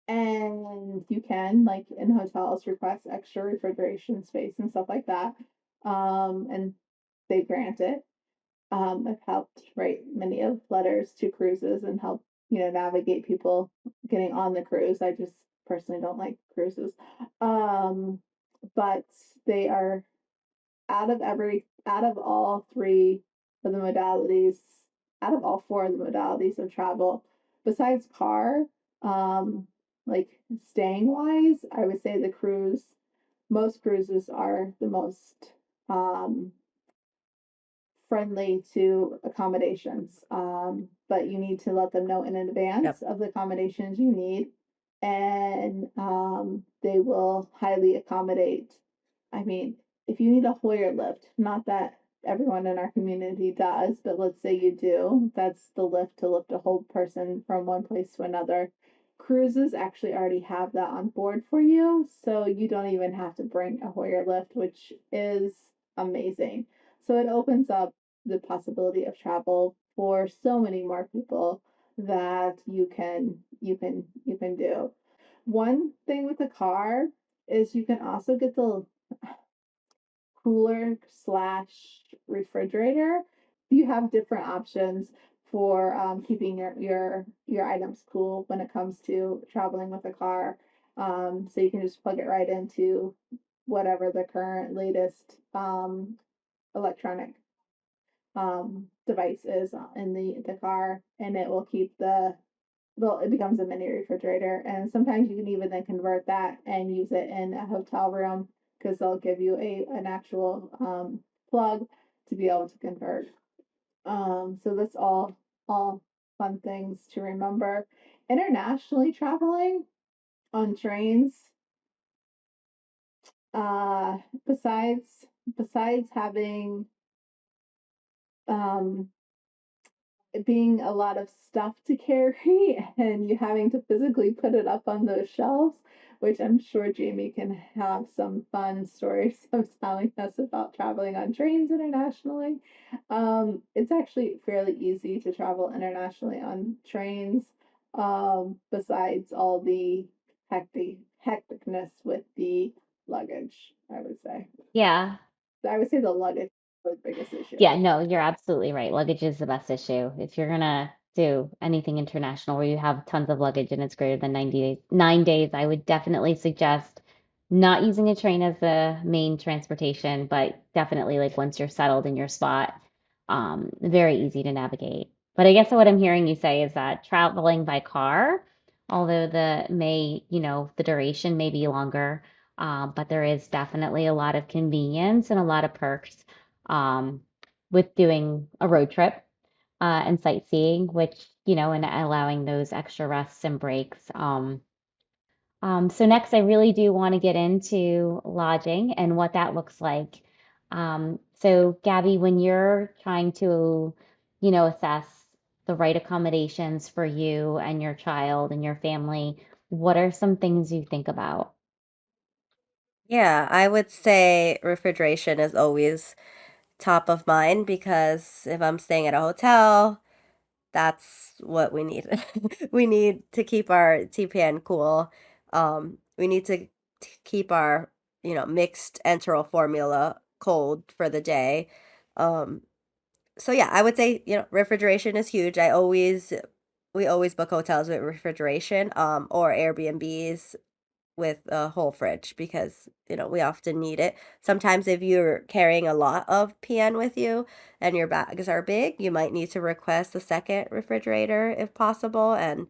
and you can, like in hotels, request extra refrigeration space and stuff like that. And they grant it. I've helped write many of letters to cruises and help, navigate people getting on the cruise. I just personally don't like cruises. But they are out of all three of the modalities, out of all four of the modalities of travel, besides car, like staying wise, I would say most cruises are the most friendly to accommodations. But you need to let them know in advance of the accommodations you need, and they will highly accommodate. I mean, if you need a Hoyer lift, not that everyone in our community does, but let's say you do, that's the lift to lift a whole person from one place to another. cruises actually already have that on board for you, so you don't even have to bring a Hoyer lift, which is amazing. So it opens up the possibility of travel for so many more people that you can do. One thing with the car is you can also get the cooler slash refrigerator. You have different options for keeping your items cool when it comes to traveling with a car. So you can just plug it right into whatever the current latest electronic device is in the car, and it will keep the well, it becomes a mini refrigerator. And sometimes you can even then convert that and use it in a hotel room because they'll give you an actual plug to be able to convert. So that's all fun things to remember. Internationally traveling on trains, uh, besides having um it being a lot of stuff to carry and you having to physically put it up on those shelves, which I'm sure Jayme can have some fun stories of telling us about traveling on trains internationally. It's actually fairly easy to travel internationally on trains, besides all the hecticness with the luggage, I would say. Yeah. I would say the luggage is the biggest issue. Yeah, no, you're absolutely right. Luggage is the best issue. If you're gonna do anything international where you have tons of luggage and it's greater than 90 days, 9 days, I would definitely suggest not using a train as the main transportation, but definitely like once you're settled in your spot, very easy to navigate. But I guess what I'm hearing you say is that traveling by car, although the duration may be longer, but there is definitely a lot of convenience and a lot of perks. Um, with doing a road trip and sightseeing, and allowing those extra rests and breaks. So next, I really do want to get into lodging and what that looks like. So Gabby, when you're trying to, assess the right accommodations for you and your child and your family, what are some things you think about? Yeah, I would say refrigeration is always top of mind because if I'm staying at a hotel, that's what we need. We need to keep our TPN cool. We need to keep our, mixed enteral formula cold for the day. Um, so yeah, I would say, refrigeration is huge. We always book hotels with refrigeration, or Airbnbs with a whole fridge because, we often need it. Sometimes if you're carrying a lot of PN with you and your bags are big, you might need to request a second refrigerator if possible. And,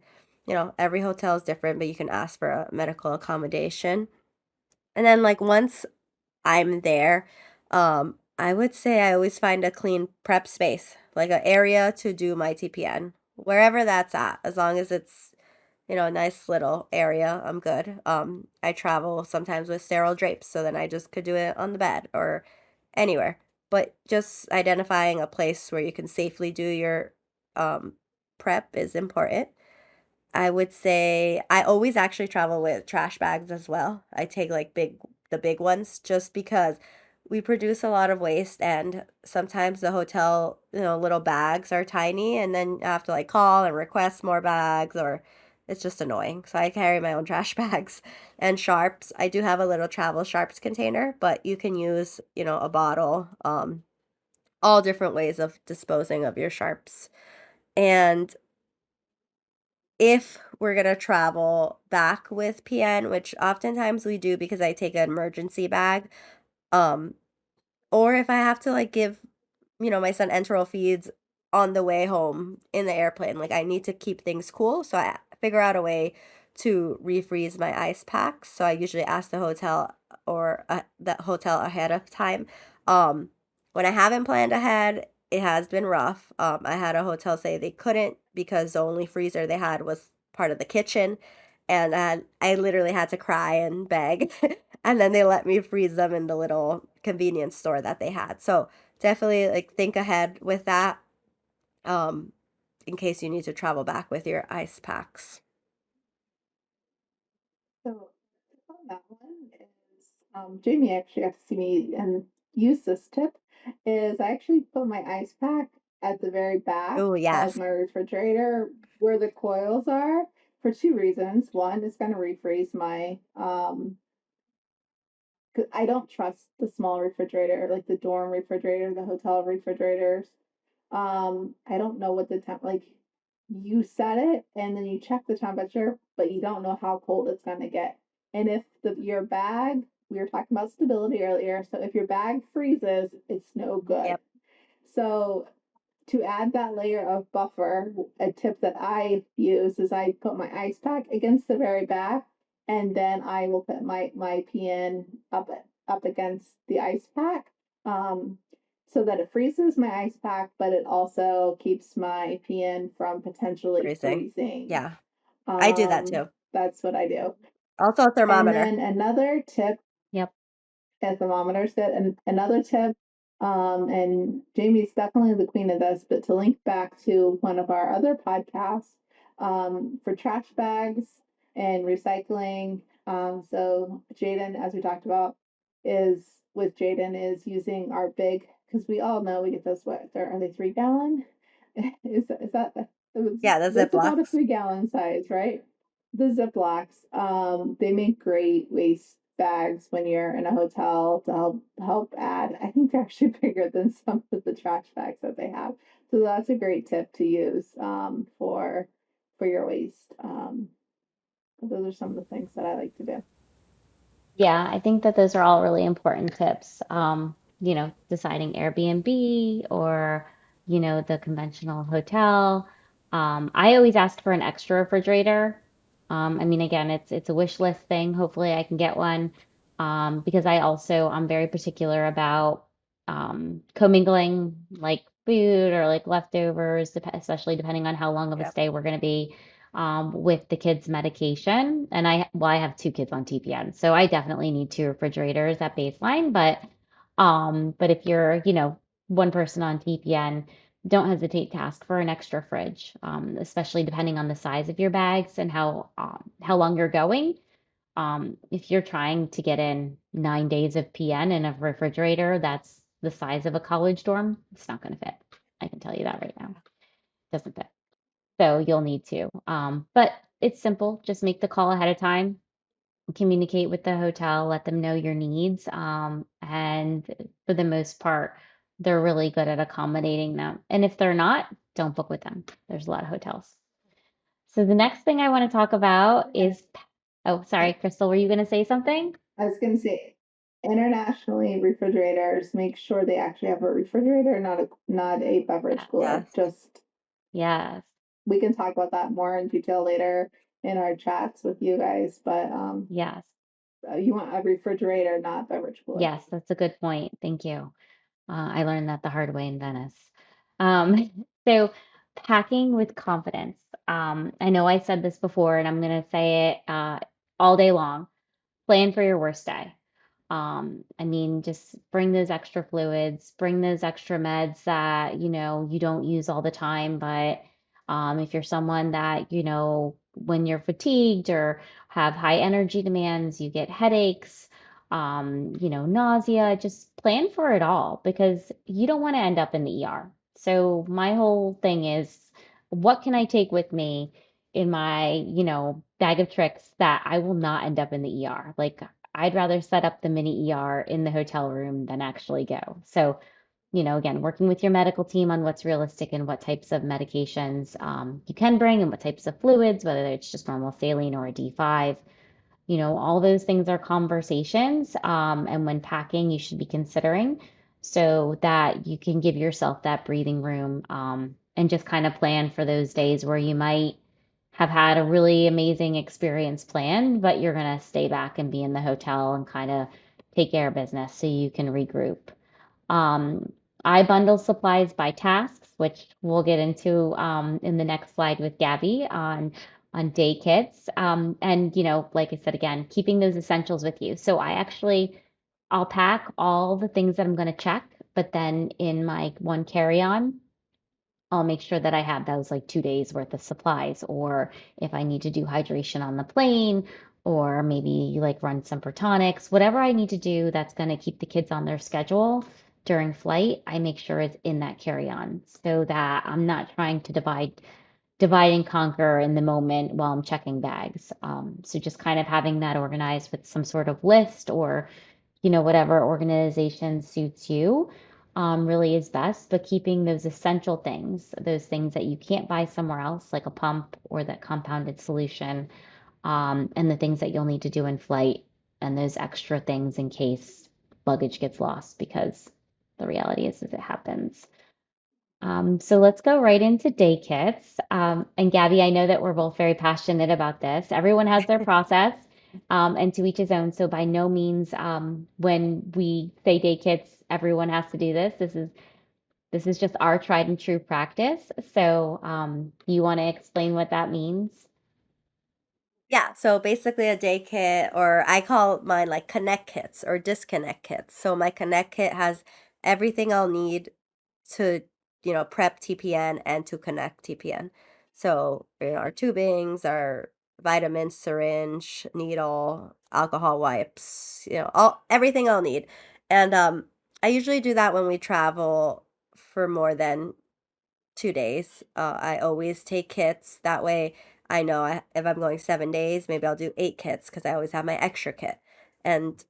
every hotel is different, but you can ask for a medical accommodation. And then like once I'm there, I would say I always find a clean prep space, like an area to do my TPN, wherever that's at, as long as it's a nice little area, I'm good. I travel sometimes with sterile drapes, so then I just could do it on the bed or anywhere. But just identifying a place where you can safely do your um, prep is important. I would say I always actually travel with trash bags as well. I take like the big ones just because we produce a lot of waste and sometimes the hotel, little bags are tiny and then I have to like call and request more bags or it's just annoying. So I carry my own trash bags and sharps. I do have a little travel sharps container, but you can use, a bottle, all different ways of disposing of your sharps. And if we're gonna travel back with PN, which oftentimes we do because I take an emergency bag, um, or if I have to like give, my son enteral feeds on the way home in the airplane, like I need to keep things cool, so I figure out a way to refreeze my ice packs. So I usually ask the hotel or the hotel ahead of time. Um, when I haven't planned ahead, it has been rough. I had a hotel say they couldn't because the only freezer they had was part of the kitchen, and I literally had to cry and beg, and then they let me freeze them in the little convenience store that they had. So definitely like think ahead with that, um, in case you need to travel back with your ice packs. So on that one is Jayme actually got to see me and use this tip. Is I actually put my ice pack at the very back Oh, of yes. my refrigerator where the coils are for two reasons. One is going to refreeze my 'cause I don't trust the small refrigerator, like the dorm refrigerator, the hotel refrigerators. I don't know what the like you set it and then you check the temperature, but you don't know how cold it's gonna get. And if your bag, we were talking about stability earlier, so if your bag freezes, it's no good. Yep. So to add that layer of buffer, a tip that I use is I put my ice pack against the very back, and then I will put my PN up against the ice pack, um, so that it freezes my ice pack, but it also keeps my PN from potentially Freezing. freezing. Yeah, I do that too. That's what I do. Also a And thermometer. then another tip Yep. thermometers good. And another tip, and Jayme's definitely the queen of this, but to link back to one of our other podcasts, for trash bags and recycling. So Jaden, as we talked about, is with Jaden is using our big, because we all know we get those, what are they 3 gallon? Is that it was, Yeah, the it's about a Ziplocs. 3 gallon size, right? The Ziplocs, they make great waste bags when you're in a hotel to help add. I think they're actually bigger than some of the trash bags that they have. So that's a great tip to use for your waste. Those are some of the things that I like to do. Yeah, I think that those are all really important tips. Deciding Airbnb or, the conventional hotel. I always ask for an extra refrigerator. I mean, again, it's a wish list thing. Hopefully I can get one. Because I'm very particular about commingling like food or like leftovers, especially depending on how long of a Yep. stay we're going to be with the kids' medication. And I have two kids on TPN, so I definitely need two refrigerators at baseline. But if you're, one person on TPN, don't hesitate to ask for an extra fridge, especially depending on the size of your bags and how long you're going. If you're trying to get in 9 days of PN in a refrigerator that's the size of a college dorm, it's not going to fit. I can tell you that right now. It doesn't fit. So you'll need to. But it's simple. Just make the call ahead of time, communicate with the hotel, let them know your needs. And for the most part, they're really good at accommodating them. And if they're not, don't book with them. There's a lot of hotels. So the next thing I want to talk about is, oh, sorry, Crystal, were you going to say something? I was going to say, internationally, refrigerators make sure they actually have a refrigerator, not a beverage Yes. cooler. Yes. Just Yes. we can talk about that more in detail later in our chats with you guys. But Yes. you want a refrigerator, not beverage cooler. Yes, that's a good point. Thank you. I learned that the hard way in Venice. Um, so packing with confidence. I know I said this before, and I'm going to say it all day long. Plan for your worst day. I mean, just bring those extra fluids, bring those extra meds that, you don't use all the time. But if you're someone that, when you're fatigued or have high energy demands, you get headaches, nausea, just plan for it all because you don't want to end up in the ER. So my whole thing is, what can I take with me in my, bag of tricks that I will not end up in the ER? Like, I'd rather set up the mini ER in the hotel room than actually go. So, again, working with your medical team on what's realistic and what types of medications you can bring and what types of fluids, whether it's just normal saline or a D5. All those things are conversations. And when packing, you should be considering so that you can give yourself that breathing room and just kind of plan for those days where you might have had a really amazing experience planned, but you're going to stay back and be in the hotel and kind of take care of business so you can regroup. Um, I bundle supplies by tasks, which we'll get into in the next slide with Gaby on day kits. And like I said again, keeping those essentials with you. So I'll pack all the things that I'm going to check, but then in my one carry-on, I'll make sure that I have those like 2 days worth of supplies, or if I need to do hydration on the plane, or maybe like run some protonics, whatever I need to do that's going to keep the kids on their schedule during flight, I make sure it's in that carry-on so that I'm not trying to divide and conquer in the moment while I'm checking bags. So just kind of having that organized with some sort of list or, whatever organization suits you, really is best. But keeping those essential things, those things that you can't buy somewhere else, like a pump or that compounded solution, and the things that you'll need to do in flight, and those extra things in case luggage gets lost, because the reality is it happens. So let's go right into day kits. And Gabby, I know that we're both very passionate about this. Everyone has their process, and to each his own. So by no means, when we say day kits, everyone has to do this. This is just our tried and true practice. So, you want to explain what that means? Yeah, so basically a day kit, or I call mine like connect kits or disconnect kits. So my connect kit has everything I'll need to, prep TPN and to connect TPN. So, our tubings, our vitamin syringe, needle, alcohol wipes, all everything I'll need. And I usually do that when we travel for more than 2 days. I always take kits. That way, I know if I'm going 7 days, maybe I'll do 8 kits because I always have my extra kit. And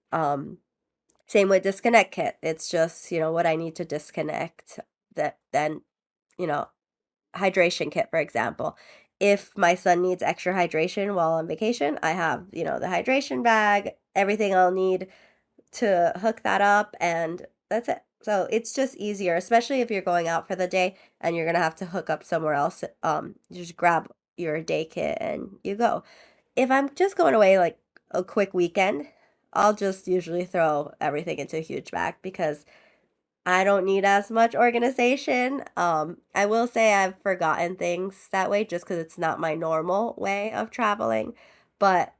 same with disconnect kit. It's just what I need to disconnect. That then you know hydration kit, for example. If my son needs extra hydration while on vacation, I have the hydration bag, everything I'll need to hook that up, and that's it. So it's just easier, especially if you're going out for the day and you're gonna have to hook up somewhere else. You just grab your day kit and you go. If I'm just going away like a quick weekend, I'll just usually throw everything into a huge bag because I don't need as much organization. I will say I've forgotten things that way just because it's not my normal way of traveling. But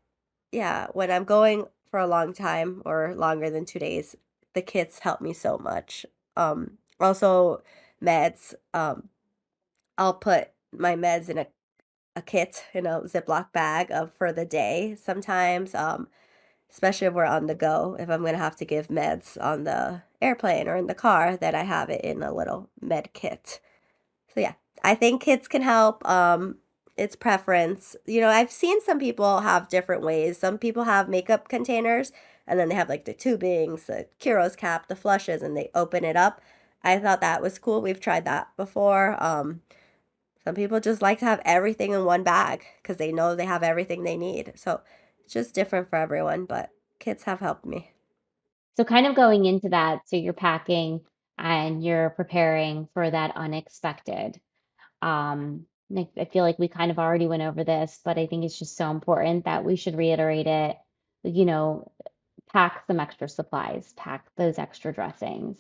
yeah, when I'm going for a long time or longer than 2 days, the kits help me so much. Also meds. I'll put my meds in a kit in a Ziploc bag of for the day sometimes. Especially if we're on the go, if I'm gonna have to give meds on the airplane or in the car, that I have it in a little med kit. So yeah, I think kids can help. It's preference. I've seen some people have different ways. Some people have makeup containers and then they have like the tubings, the Curo's cap, the flushes, and they open it up. I thought that was cool. We've tried that before. Some people just like to have everything in one bag because they know they have everything they need. So it's just different for everyone, but kids have helped me. So kind of going into that, so you're packing and you're preparing for that unexpected. I feel like we kind of already went over this, but I think it's just so important that we should reiterate it. You know, pack some extra supplies, pack those extra dressings,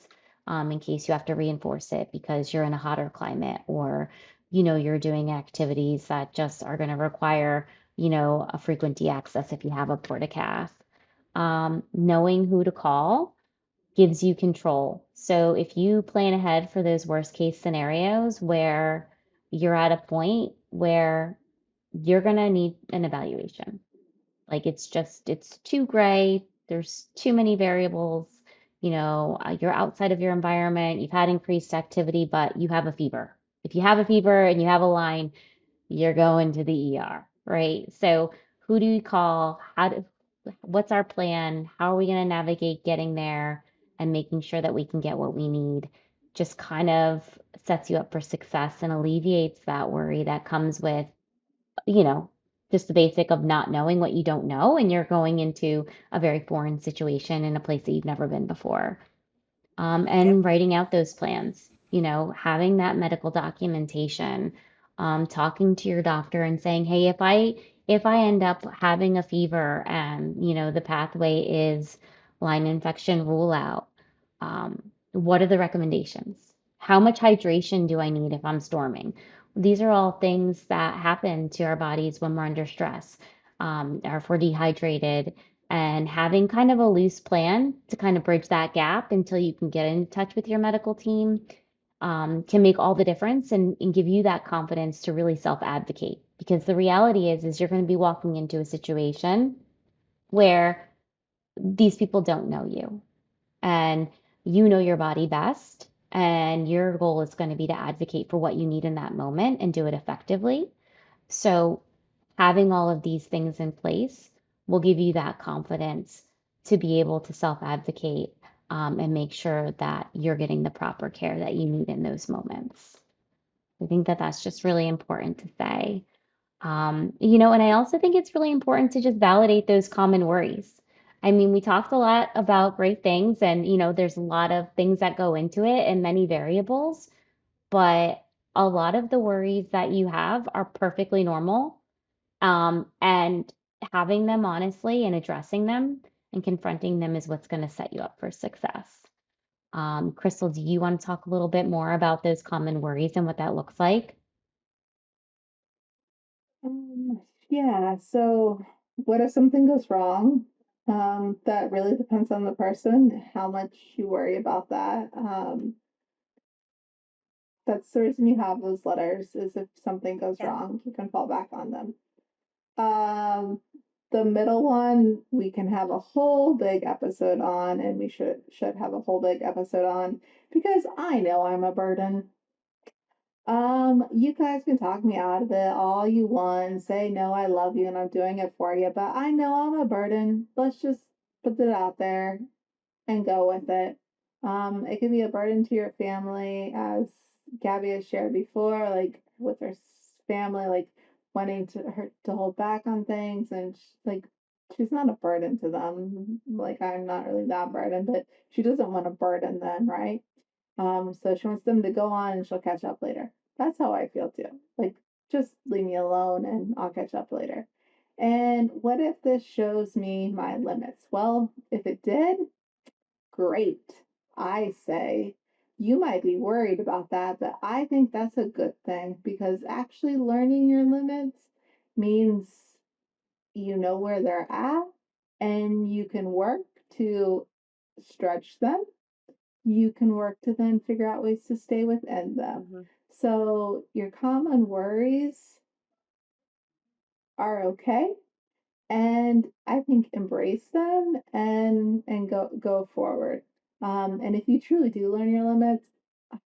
in case you have to reinforce it because you're in a hotter climate, or, you're doing activities that just are going to require, a frequent de-access if you have a portacath. Knowing who to call gives you control. So if you plan ahead for those worst case scenarios where you're at a point where you're going to need an evaluation, like it's too gray, there's too many variables, you're outside of your environment, you've had increased activity, but you have a fever. If you have a fever and you have a line, you're going to the ER, right? So who do we call? What's our plan? How are we going to navigate getting there and making sure that we can get what we need? Just kind of sets you up for success and alleviates that worry that comes with, you know, just the basic of not knowing what you don't know, and you're going into a very foreign situation in a place that you've never been before. Yep. And writing out those plans, having that medical documentation, talking to your doctor and saying, hey, if I end up having a fever and the pathway is line infection, rule out. What are the recommendations? How much hydration do I need if I'm storming? These are all things that happen to our bodies when we're under stress, or if we're dehydrated, and having kind of a loose plan to kind of bridge that gap until you can get in touch with your medical team, can make all the difference, and give you that confidence to really self advocate. Because the reality is you're going to be walking into a situation where these people don't know you and you know your body best. And your goal is going to be to advocate for what you need in that moment and do it effectively. So, having all of these things in place will give you that confidence to be able to self advocate and make sure that you're getting the proper care that you need in those moments. I think that that's just really important to say. And I also think it's really important to just validate those common worries. I mean, we talked a lot about great things, and there's a lot of things that go into it and many variables, but a lot of the worries that you have are perfectly normal. And having them honestly and addressing them and confronting them is what's going to set you up for success. Crystal, do you want to talk a little bit more about those common worries and what that looks like? Yeah, so what if something goes wrong? That really depends on the person, how much you worry about that. That's the reason you have those letters, is if something goes Yeah. wrong, you can fall back on them. Um, the middle one we can have a whole big episode on, and we should have a whole big episode on, because I know I'm a burden. You guys can talk me out of it all you want, say no, I love you and I'm doing it for you, but I know I'm a burden. Let's just put it out there and go with it. It can be a burden to your family, as Gabby has shared before, like with her family, like wanting to her to hold back on things, and like she's not a burden to them. Like I'm not really that burden, but she doesn't want to burden them, right? So she wants them to go on and she'll catch up later. That's how I feel too. Like, just leave me alone and I'll catch up later. And what if this shows me my limits? Well, if it did, great. I say you might be worried about that, but I think that's a good thing, because actually learning your limits means you know where they're at and you can work to stretch them. You can work to then figure out ways to stay within them. Hmm. So your common worries are okay, and I think embrace them and go forward. And if you truly do learn your limits,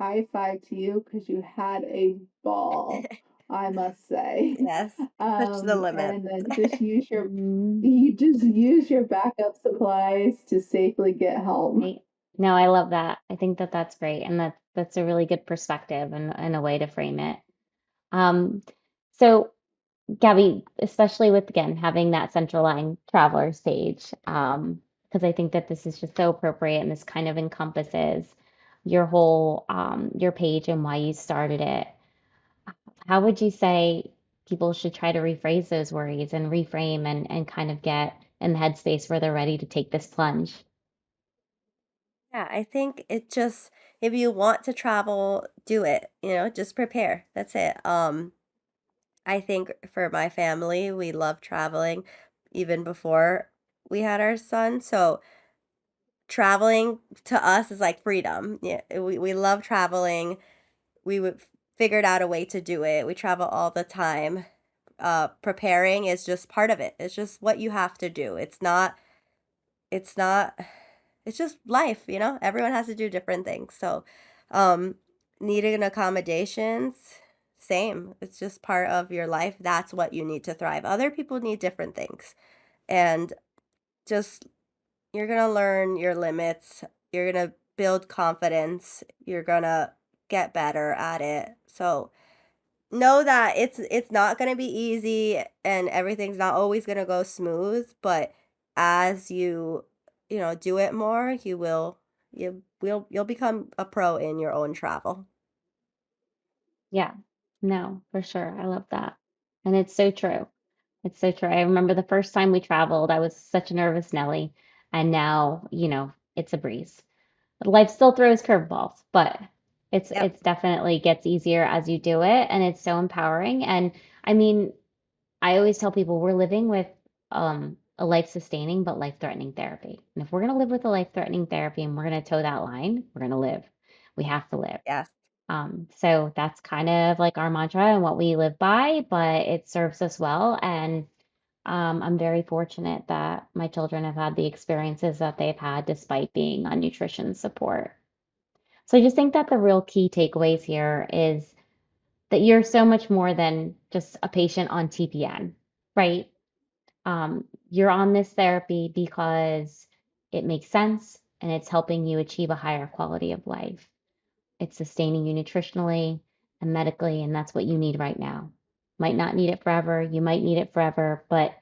high five to you, because you had a ball, I must say. Yes. Push the limits. And then just use your Mhm. you just use your backup supplies to safely get home. Right. No, I love that. I think that that's great, and that's a really good perspective and a way to frame it. Um, so Gabby, especially with again having that central line traveler's page, because I think that this is just so appropriate and this kind of encompasses your whole your page and why you started it. How would you say people should try to rephrase those worries and reframe and kind of get in the headspace where they're ready to take this plunge? Yeah, I think it just, if you want to travel, do it, just prepare. That's it. I think for my family, we love traveling even before we had our son. So traveling to us is like freedom. Yeah, we love traveling. We would figured out a way to do it. We travel all the time. Preparing is just part of it. It's just what you have to do. It's not it's just life, Everyone has to do different things. So, um, needing accommodations, same. It's just part of your life. That's what you need to thrive. Other people need different things. And just, you're going to learn your limits. You're going to build confidence. You're going to get better at it. So, know that it's not gonna be easy and everything's not always gonna go smooth, but as you do it more, you'll become a pro in your own travel. Yeah, no, for sure. I love that. And it's so true. It's so true. I remember the first time we traveled, I was such a nervous Nelly, and now, it's a breeze. Life still throws curveballs, but it's Yep. it's definitely gets easier as you do it, and it's so empowering. And I mean, I always tell people we're living with a life-sustaining but life-threatening therapy. And if we're gonna live with a life-threatening therapy and we're gonna toe that line, we're gonna live. We have to live. Yes. So that's kind of like our mantra and what we live by, but it serves us well. And I'm very fortunate that my children have had the experiences that they've had despite being on nutrition support. So I just think that the real key takeaways here is that you're so much more than just a patient on TPN, right? You're on this therapy because it makes sense and it's helping you achieve a higher quality of life. It's sustaining you nutritionally and medically, and that's what you need right now. Might not need it forever, you might need it forever, but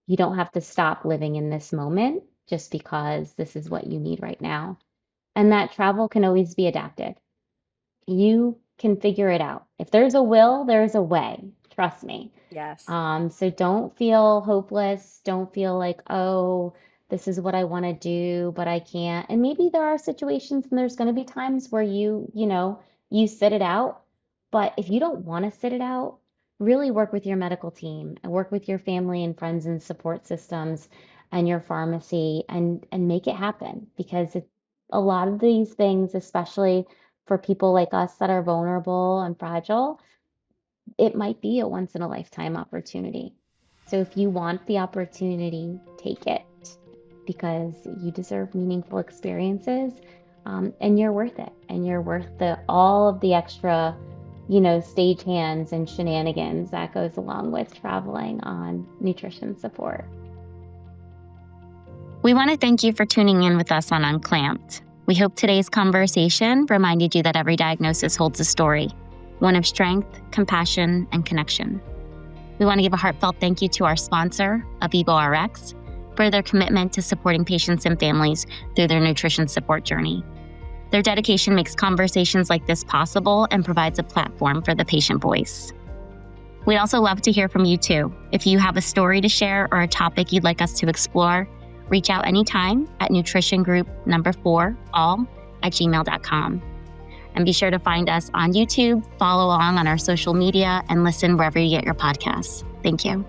you don't have to stop living in this moment just because this is what you need right now. And that travel can always be adapted. You can figure it out. If there's a will, there's a way. Trust me. Yes. So don't feel hopeless. Don't feel like, oh, this is what I want to do, but I can't. And maybe there are situations and there's going to be times where you sit it out. But if you don't want to sit it out, really work with your medical team and work with your family and friends and support systems and your pharmacy and make it happen because a lot of these things, especially for people like us that are vulnerable and fragile, it might be a once in a lifetime opportunity. So if you want the opportunity, take it because you deserve meaningful experiences, and you're worth it. And you're worth all of the extra, stage hands and shenanigans that goes along with traveling on nutrition support. We want to thank you for tuning in with us on Unclamped. We hope today's conversation reminded you that every diagnosis holds a story, one of strength, compassion, and connection. We want to give a heartfelt thank you to our sponsor, AvivoRx, for their commitment to supporting patients and families through their nutrition support journey. Their dedication makes conversations like this possible and provides a platform for the patient voice. We'd also love to hear from you too. If you have a story to share or a topic you'd like us to explore, reach out anytime at nutritiongroup4all@gmail.com. And be sure to find us on YouTube, follow along on our social media, and listen wherever you get your podcasts. Thank you.